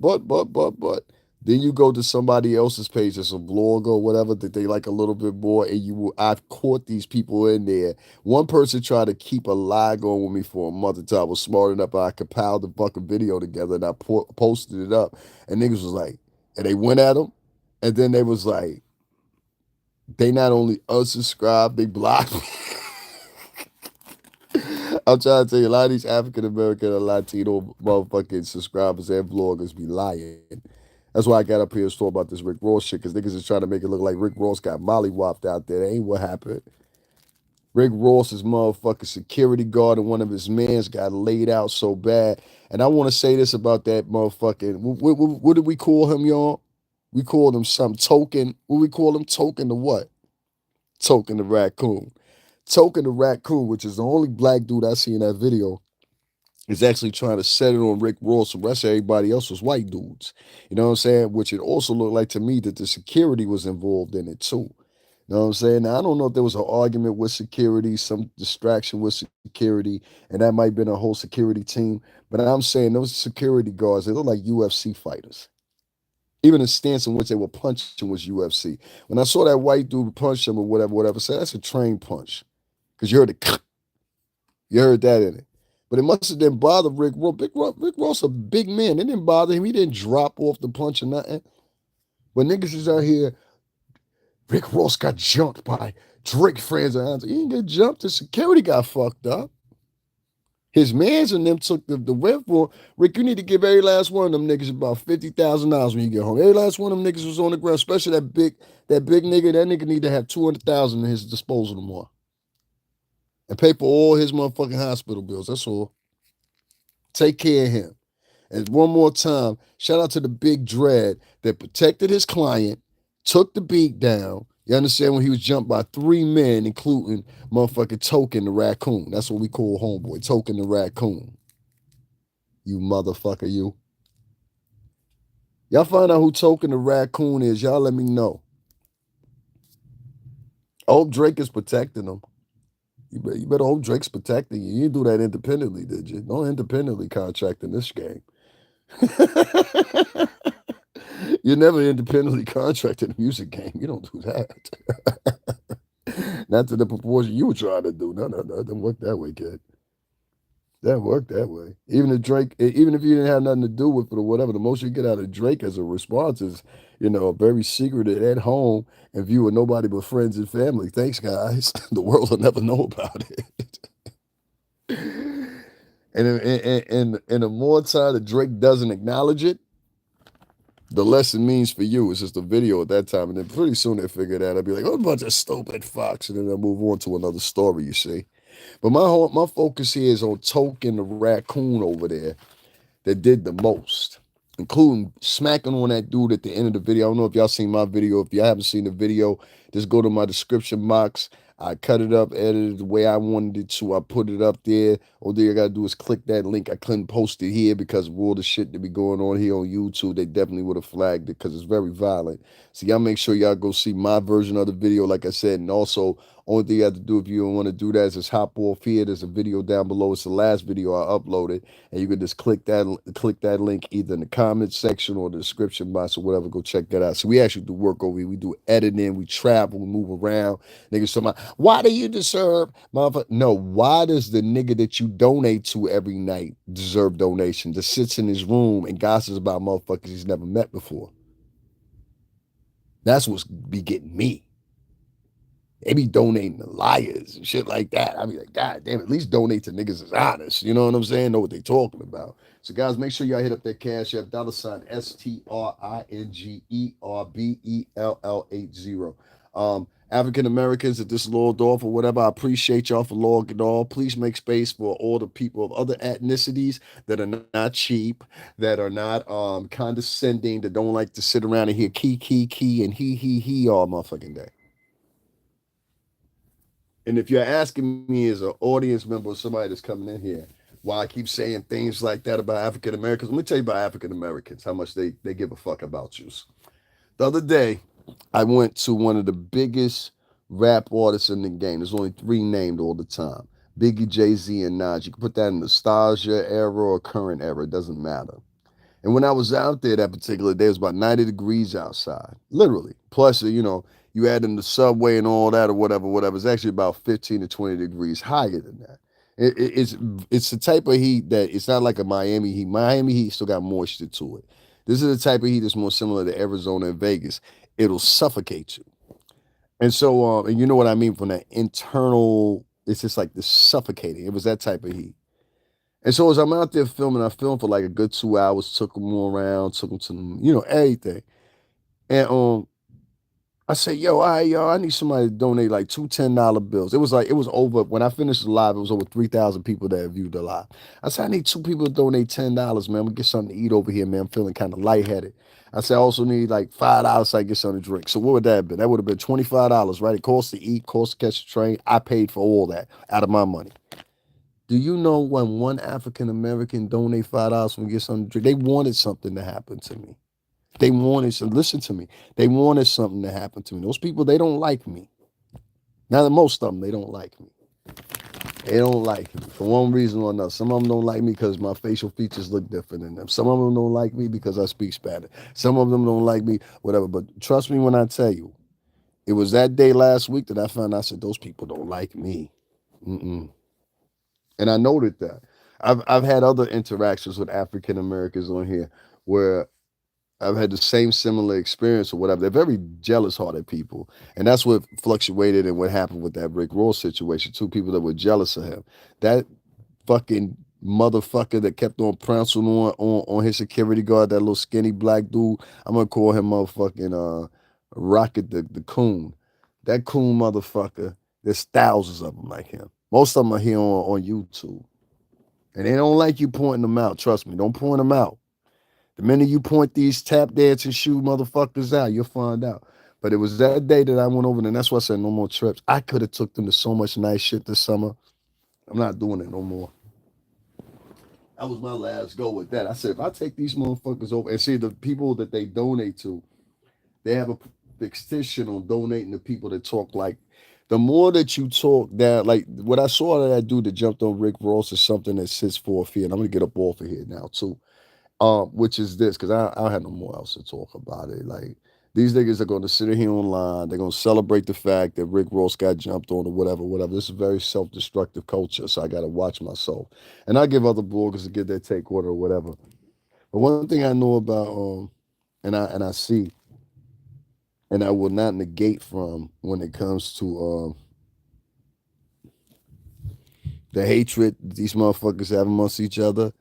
but. Then you go to somebody else's page, as a blog or whatever, that they like a little bit more, and I've caught these people in there. One person tried to keep a lie going with me for a month until I was smart enough, I compiled the fucking video together and I posted it up. And niggas was like, and they went at them, and then they was like, they not only unsubscribed, they blocked me. I'm trying to tell you, a lot of these African American and Latino motherfucking subscribers and vloggers be lying. That's why I got up here and talk about this Rick Ross shit, because niggas is trying to make it look like Rick Ross got mollywopped out there. That ain't what happened. Rick Ross's motherfucking security guard and one of his mans got laid out so bad. And I want to say this about that motherfucking, what did we call him, y'all? We called him some Token. What we call him? Token the what? Token the raccoon. Token the raccoon, which is the only black dude I see in that video, is actually trying to set it on Rick Ross. The rest of everybody else was white dudes. You know what I'm saying? Which it also looked like to me that the security was involved in it too. You know what I'm saying? Now, I don't know if there was an argument with security, some distraction with security, and that might have been a whole security team. But I'm saying those security guards, they look like UFC fighters. Even the stance in which they were punching was UFC. When I saw that white dude punch him or whatever, said that's a trained punch. Because you heard it, you heard that in it. But it must have didn't bother Rick Ross. Rick Ross a big man. It didn't bother him. He didn't drop off the punch or nothing. But niggas is out here, Rick Ross got jumped by Drake fans. He didn't get jumped. The security got fucked up. His mans and them took the whip for Rick. You need to give every last one of them niggas about $50,000 when you get home. Every last one of them niggas was on the ground, especially that big nigga. That nigga need to have 200,000 in his disposal tomorrow, and pay for all his motherfucking hospital bills. That's all. Take care of him. And one more time, shout out to the big dread that protected his client, took the beat down. You understand, when he was jumped by 3 men, including motherfucking Token the raccoon. That's what we call homeboy, Token the raccoon. You motherfucker, you. Y'all find out who Token the raccoon is. Y'all let me know. I hope Drake is protecting him. You better hope Drake's protecting you. You didn't do that independently, did you? Don't independently contract in this game. You never independently contracted a music game. You don't do that. Not to the proportion you were trying to do. No, it doesn't work that way, kid. That worked that way. Even if Drake, even if you didn't have nothing to do with it or whatever, the most you get out of Drake as a response is, very secretive at home and view with nobody but friends and family. Thanks, guys. The world will never know about it. And the more time that Drake doesn't acknowledge it, the less it means for you. It's just a video at that time. And then pretty soon they figure that out. I'll be like, oh, a bunch of stupid fucks. And then they'll move on to another story, you see. But my focus here is on Token the raccoon over there that did the most, including smacking on that dude at the end of the video. I don't know if y'all seen my video. If y'all haven't seen the video, just go to my description box. I cut it up, edited it the way I wanted it to. I put it up there. All you gotta do is click that link. I couldn't post it here because of all the shit that be going on here on YouTube. They definitely would have flagged it because it's very violent. So y'all make sure y'all go see my version of the video, like I said. And also, only thing you have to do if you don't want to do that is just hop off here. There's a video down below. It's the last video I uploaded. And you can just click that link either in the comment section or the description box or whatever. Go check that out. So we actually do work over here. We do editing, we travel, we move around. Niggas talking about, why do you deserve, motherfucker? No, why does the nigga that you donate to every night deserve donation? That sits in his room and gossips about motherfuckers he's never met before. That's what's be getting me. They be donating to liars and shit like that. I be like, God damn, at least donate to niggas that's honest. You know what I'm saying? Know what they talking about. So guys, make sure y'all hit up that Cash App, $STRINGERBELL80. African Americans that this logged off or whatever. I appreciate y'all for logging off. Please make space for all the people of other ethnicities that are not cheap, that are not condescending, that don't like to sit around and hear key and he all motherfucking day. And if you're asking me as an audience member or somebody that's coming in here, why I keep saying things like that about African Americans, let me tell you about African Americans, how much they give a fuck about you. The other day, I went to one of the biggest rap artists in the game. There's only three named all the time: Biggie, Jay Z, and Nas. You can put that in nostalgia era or current era, it doesn't matter. And when I was out there that particular day, it was about 90 degrees outside, literally. Plus, you add in the subway and all that or whatever, whatever. It's actually about 15 to 20 degrees higher than that. It's the type of heat that it's not like a Miami heat. Miami heat still got moisture to it. This is the type of heat that's more similar to Arizona and Vegas. It'll suffocate you. And so, and you know what I mean from that internal, it's just like the suffocating. It was that type of heat. And so as I'm out there filming, I filmed for like a good 2 hours, took them all around, took them to, everything. And I said, yo, all right, y'all, I need somebody to donate like two $10 bills. It was over, when I finished the live, it was over 3,000 people that viewed the live. I said, I need two people to donate $10, man. I'm gonna get something to eat over here, man. I'm feeling kind of lightheaded. I said, I also need like $5 so I get something to drink. So what would that have been? That would have been $25, right? It costs to eat, costs to catch the train. I paid for all that out of my money. Do you know when one African American donate $5 for me to get something to drink? They wanted something to happen to me. They wanted to listen to me. They wanted something to happen to me. Those people, they don't like me. Now, most of them, they don't like me. They don't like me for one reason or another. Some of them don't like me because my facial features look different than them. Some of them don't like me because I speak Spanish. Some of them don't like me, whatever. But trust me when I tell you, it was that day last week that I found out, I said, those people don't like me. Mm-mm. And I noted that. I've had other interactions with African Americans on here where I've had the same similar experience or whatever. They're very jealous hearted people. And that's what fluctuated and what happened with that Rick Ross situation. Two people that were jealous of him. That fucking motherfucker that kept on pouncing on his security guard, that little skinny black dude. I'm gonna call him motherfucking Rocket the coon. That coon motherfucker, there's thousands of them like him. Most of them are here on YouTube. And they don't like you pointing them out. Trust me, don't point them out. The minute you point these tap dancing shoe motherfuckers out, you'll find out. But it was that day that I went over there, and that's why I said no more trips. I could have took them to so much nice shit this summer. I'm not doing it no more. That was my last go with that. I said, if I take these motherfuckers over and see the people that they donate to, they have a extension on donating to people that talk like, the more that you talk that, like what I saw that dude that jumped on Rick Ross is something that sits for a fear. And I'm gonna get up off of here now too. Which is this, because I don't have no more else to talk about it. Like these niggas are gonna sit here online, they're gonna celebrate the fact that Rick Ross got jumped on or whatever, whatever. This is a very self-destructive culture, so I gotta watch myself. And I give other bloggers to get their take on it or whatever. But one thing I know about and I see, and I will not negate from when it comes to the hatred these motherfuckers have amongst each other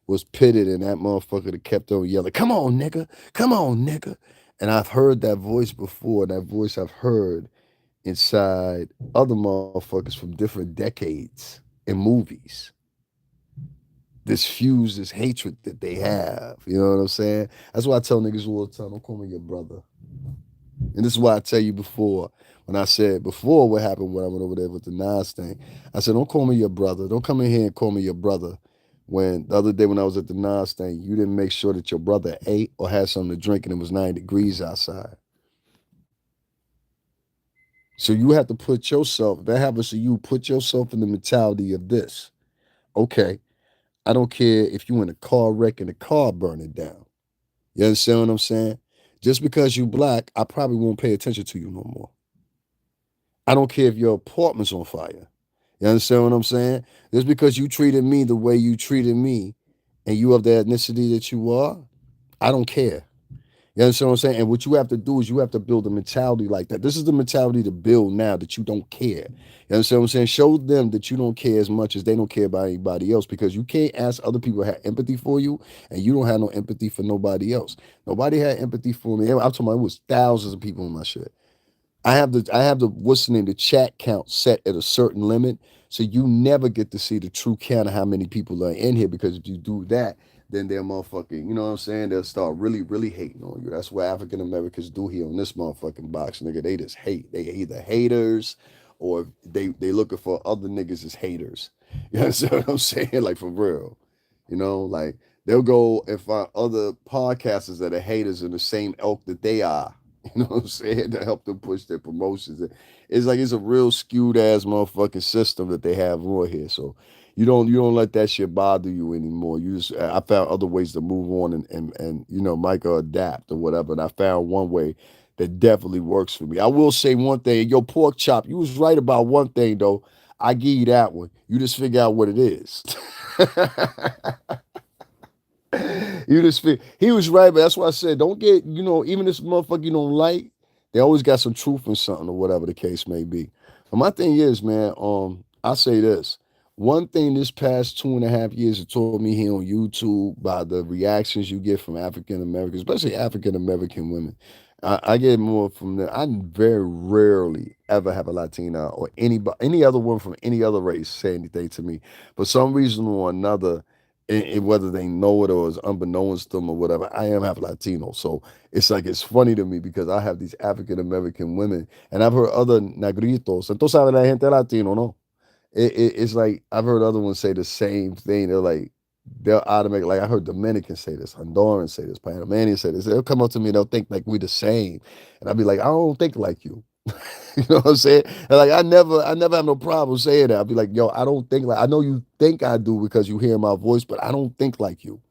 was pitted, and that motherfucker that kept on yelling, come on, nigga, come on, nigga. And I've heard that voice before, that voice I've heard inside other motherfuckers from different decades in movies. This fuse, this hatred that they have. You know what I'm saying? That's why I tell niggas all the time, don't call me your brother. And this is why I tell you before, when I said before what happened when I went over there with the Nas thing, I said, don't call me your brother. Don't come in here and call me your brother. When the other day when I was at the Nas thing, you didn't make sure that your brother ate or had something to drink and it was 9 degrees outside. So you have to put yourself, that happens to you, put yourself in the mentality of this. Okay, I don't care if you in a car wreck and the car burning down. You understand what I'm saying? Just because you black, I probably won't pay attention to you no more. I don't care if your apartment's on fire. You understand what I'm saying? Just because you treated me the way you treated me and you of the ethnicity that you are, I don't care. You understand what I'm saying? And what you have to do is you have to build a mentality like that. This is the mentality to build now, that you don't care. You understand what I'm saying? Show them that you don't care as much as they don't care about anybody else, because you can't ask other people to have empathy for you and you don't have no empathy for nobody else. Nobody had empathy for me. I'm talking about it was thousands of people in my shit. I have the what's the name, the chat count set at a certain limit. So you never get to see the true count of how many people are in here, because if you do that, then they're motherfucking, you know what I'm saying? They'll start really, really hating on you. That's what African Americans do here on this motherfucking box, nigga. They just hate. They either haters or they looking for other niggas as haters. You understand what I'm saying? Like for real. You know, like they'll go and find other podcasters that are haters in the same ilk that they are. You know what I'm saying? To help them push their promotions. It's like it's a real skewed ass motherfucking system that they have on here. So you don't let that shit bother you anymore. You just I found other ways to move on and you know, Micah, adapt or whatever. And I found one way that definitely works for me. I will say one thing, yo, pork chop, you was right about one thing though. I give you that one. You just figure out what it is. You just feel he was right, but that's why I said don't get, you know, even this motherfucker you don't like, they always got some truth in something or whatever the case may be. But my thing is, man, I say this. One thing this past 2.5 years have taught me here on YouTube by the reactions you get from African Americans, especially African American women. I get more from them. I very rarely ever have a Latina or any other woman from any other race say anything to me. For some reason or another, whether they know it or it's unbeknownst to them or whatever, I am half Latino. So it's like it's funny to me because I have these African American women, and I've heard other negritos. Entonces sabe la gente latino, no? It's like I've heard other ones say the same thing. They're like they'll automatically, like I heard Dominicans say this, Hondurans say this, Panamanians say this. They'll come up to me and they'll think like we the same, and I'll be like, I don't think like you. You know what I'm saying? And like I never have no problem saying that. I'll be like, yo, I don't think like I know you think I do because you hear my voice, but I don't think like you.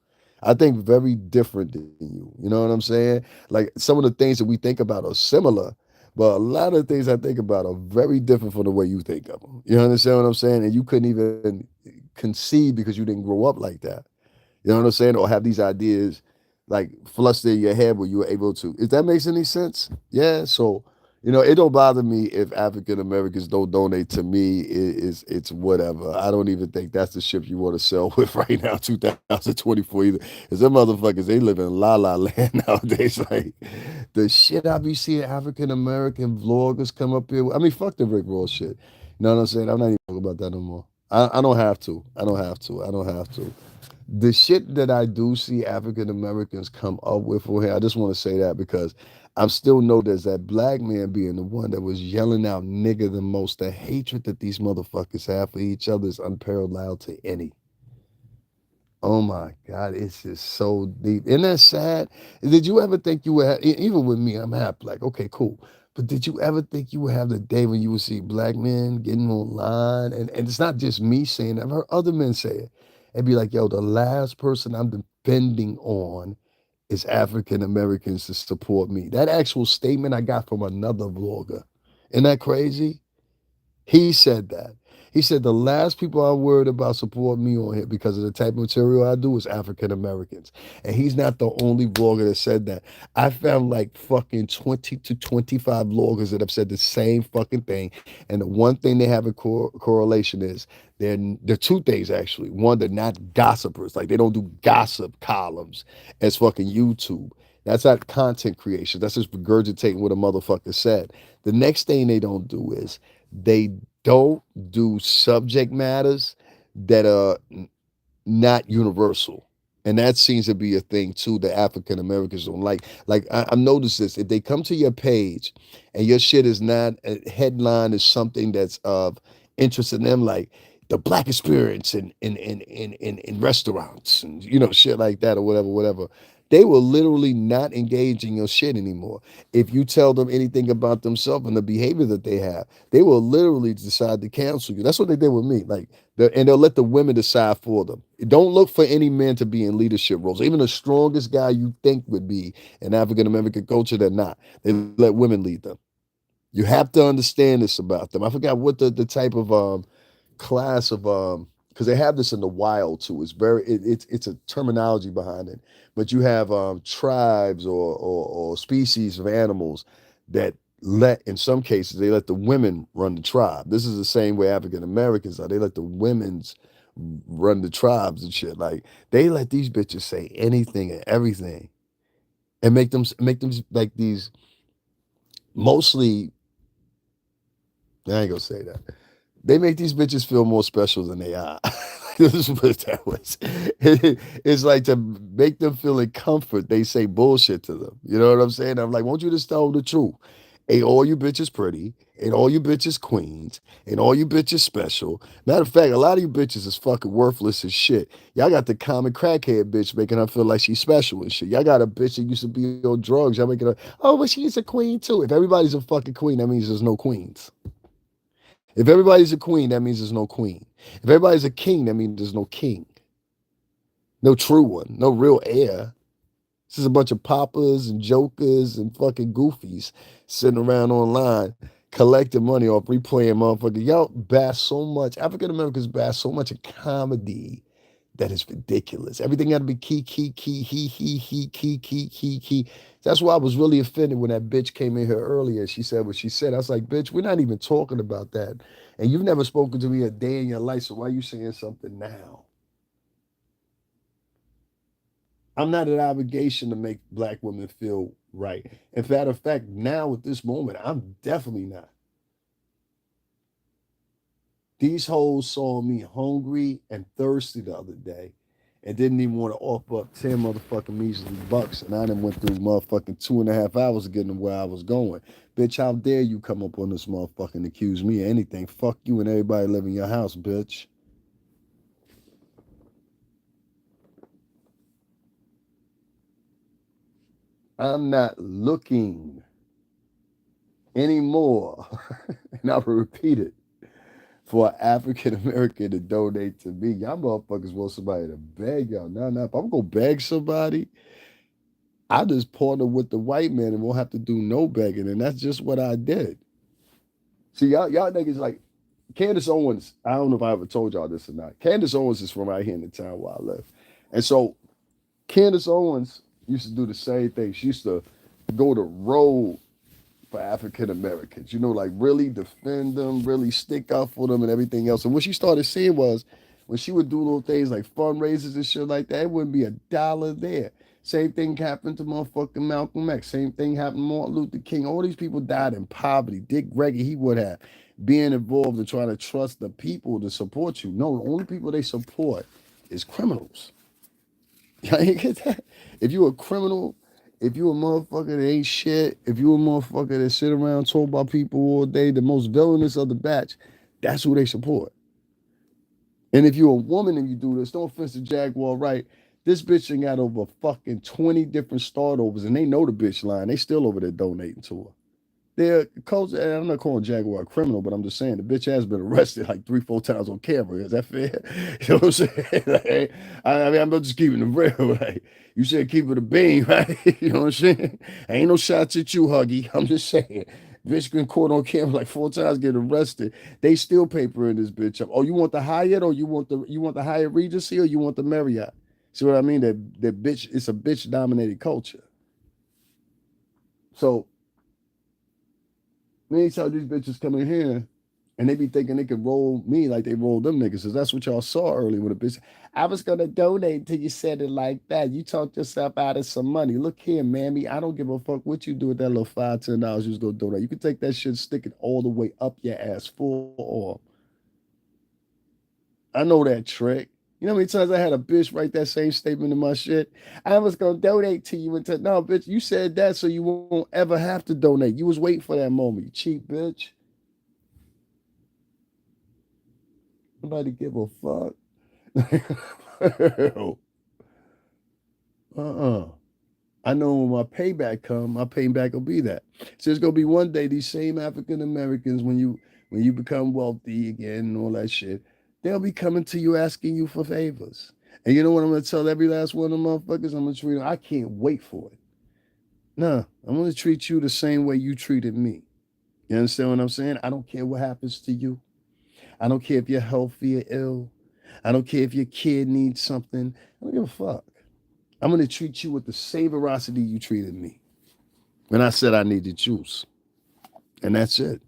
I think very different than you. You know what I'm saying? Like some of the things that we think about are similar, but a lot of things I think about are very different from the way you think of them. You understand what I'm saying? And you couldn't even conceive because you didn't grow up like that. You know what I'm saying? Or have these ideas like flustered in your head where you were able to. If that makes any sense? Yeah. So, you know, it don't bother me if African Americans don't donate to me. It's whatever. I don't even think that's the ship you want to sell with right now, 2024 either. Because them motherfuckers, they live in la la land nowadays. Like the shit I be seeing African American vloggers come up here with. I mean, fuck the Rick Ross shit. You know what I'm saying? I'm not even talking about that no more. I don't have to. I don't have to. I don't have to. The shit that I do see African Americans come up with for here, I just want to say that because I'm still noticed that black man being the one that was yelling out nigga the most. The hatred that these motherfuckers have for each other is unparalleled to any. Oh my God, it's just so deep. Isn't that sad? Did you ever think you would have, even with me, I'm half black. Okay, cool. But did you ever think you would have the day when you would see black men getting online? And it's not just me saying it, I've heard other men say it. And be like, yo, the last person I'm depending on is African Americans to support me. That actual statement I got from another vlogger. Isn't that crazy? He said that. He said the last people I'm worried about supporting me on here because of the type of material I do is African Americans. And he's not the only vlogger that said that. I found like fucking 20 to 25 vloggers that have said the same fucking thing. And the one thing they have in correlation is they're two things actually. One, they're not gossipers. Like they don't do gossip columns as fucking YouTube. That's not content creation. That's just regurgitating what a motherfucker said. The next thing they don't do is they don't do subject matters that are not universal. And that seems to be a thing too that African Americans don't like. Like I've noticed this. If they come to your page and your shit is not a headline is something that's of interest in them, like the black experience in restaurants and you know, shit like that or whatever, whatever. They will literally not engage in your shit anymore. If you tell them anything about themselves and the behavior that they have, they will literally decide to cancel you. That's what they did with me. Like and they'll let the women decide for them. Don't look for any men to be in leadership roles. Even the strongest guy you think would be in African American culture, they're not. They let women lead them. You have to understand this about them. I forgot what the type of class of because they have this in the wild too. It's very it's a terminology behind it. But you have tribes or species of animals that let in some cases they let the women run the tribe. This is the same way African Americans are. They let the women's run the tribes and shit. Like they let these bitches say anything and everything and make them like these mostly. I ain't gonna say that. They make these bitches feel more special than they are. Let's put it that way. It's like to make them feel in comfort, they say bullshit to them. You know what I'm saying? I'm like, won't you just tell them the truth? Ain't all you bitches pretty, ain't all you bitches queens, ain't all you bitches special. Matter of fact, a lot of you bitches is fucking worthless as shit. Y'all got the common crackhead bitch making her feel like she's special and shit. Y'all got a bitch that used to be on drugs. Y'all making her, oh, but she's a queen too. If everybody's a fucking queen, that means there's no queens. If everybody's a queen, that means there's no queen. If everybody's a king, that means there's no king. No true one. No real heir. This is a bunch of poppers and jokers and fucking goofies sitting around online collecting money off replaying motherfuckers. Y'all bash so much. African Americans bash so much in comedy that is ridiculous. Everything got to be key. That's why I was really offended when that bitch came in here earlier. She said what she said. I was like, bitch, we're not even talking about that. And you've never spoken to me a day in your life, so why are you saying something now? I'm not an obligation to make black women feel right. In fact, now at this moment, I'm definitely not. These hoes saw me hungry and thirsty the other day and didn't even want to offer up 10 motherfucking measly bucks. And I done went through motherfucking 2.5 hours getting to where I was going. Bitch, how dare you come up on this motherfucker and accuse me of anything? Fuck you and everybody live in your house, bitch. I'm not looking anymore, and I will repeat it, for an African American to donate to me. Y'all motherfuckers want somebody to beg y'all. Nah. If I'm gonna beg somebody, I just partner with the white man and won't have to do no begging. And that's just what I did. See, y'all niggas like Candace Owens. I don't know if I ever told y'all this or not. Candace Owens is from right here in the town where I live. And so Candace Owens used to do the same thing. She used to go to road for African Americans. You know, like really defend them, really stick up for them and everything else. And what she started seeing was when she would do little things like fundraisers and shit like that, it wouldn't be a dollar there. Same thing happened to motherfucking Malcolm X. Same thing happened to Martin Luther King. All these people died in poverty. Dick Gregory, he would have. Being involved and trying to trust the people to support you. No, the only people they support is criminals. Y'all ain't get that? If you a criminal, if you a motherfucker that ain't shit, if you a motherfucker that sit around talk about people all day, the most villainous of the batch, that's who they support. And if you're a woman and you do this, no offense to Jaguar, right? This bitch ain't got over fucking 20 different startovers and they know the bitch line. They still over there donating to her. They're coach, and I'm not calling Jaguar a criminal, but I'm just saying the bitch has been arrested like 3-4 times on camera. Is that fair? You know what I'm saying? Like, I mean, I'm not just keeping it real. Like, you said keep it a bean, right? You know what I'm saying? Ain't no shots at you, Huggy. I'm just saying. Bitch been caught on camera like 4 times getting arrested. They still papering this bitch up. Oh, you want the Hyatt or you want the Hyatt Regency or you want the Marriott? See what I mean? That bitch, it's a bitch dominated culture. So many times these bitches come in here and they be thinking they can roll me like they rolled them niggas. Cause that's what y'all saw earlier with a bitch. I was gonna donate till you said it like that. You talked yourself out of some money. Look here, mammy. I don't give a fuck what you do with that little $5, $10 you was gonna donate. You can take that shit, stick it all the way up your ass, full off. I know that trick. You know how many times I had a bitch write that same statement in my shit? I was gonna donate to you until no, bitch, you said that so you won't ever have to donate. You was waiting for that moment, you cheap bitch. Nobody give a fuck. uh-uh. I know when my payback come, my payback will be that. So it's gonna be one day these same African Americans when you become wealthy again and all that shit, they'll be coming to you asking you for favors. And you know what I'm gonna tell every last one of them motherfuckers? I'm gonna treat them. I can't wait for it. Nah, I'm gonna treat you the same way you treated me. You understand what I'm saying? I don't care what happens to you. I don't care if you're healthy or ill. I don't care if your kid needs something. I don't give a fuck. I'm going to treat you with the same veracity you treated me when I said I needed juice. And that's it.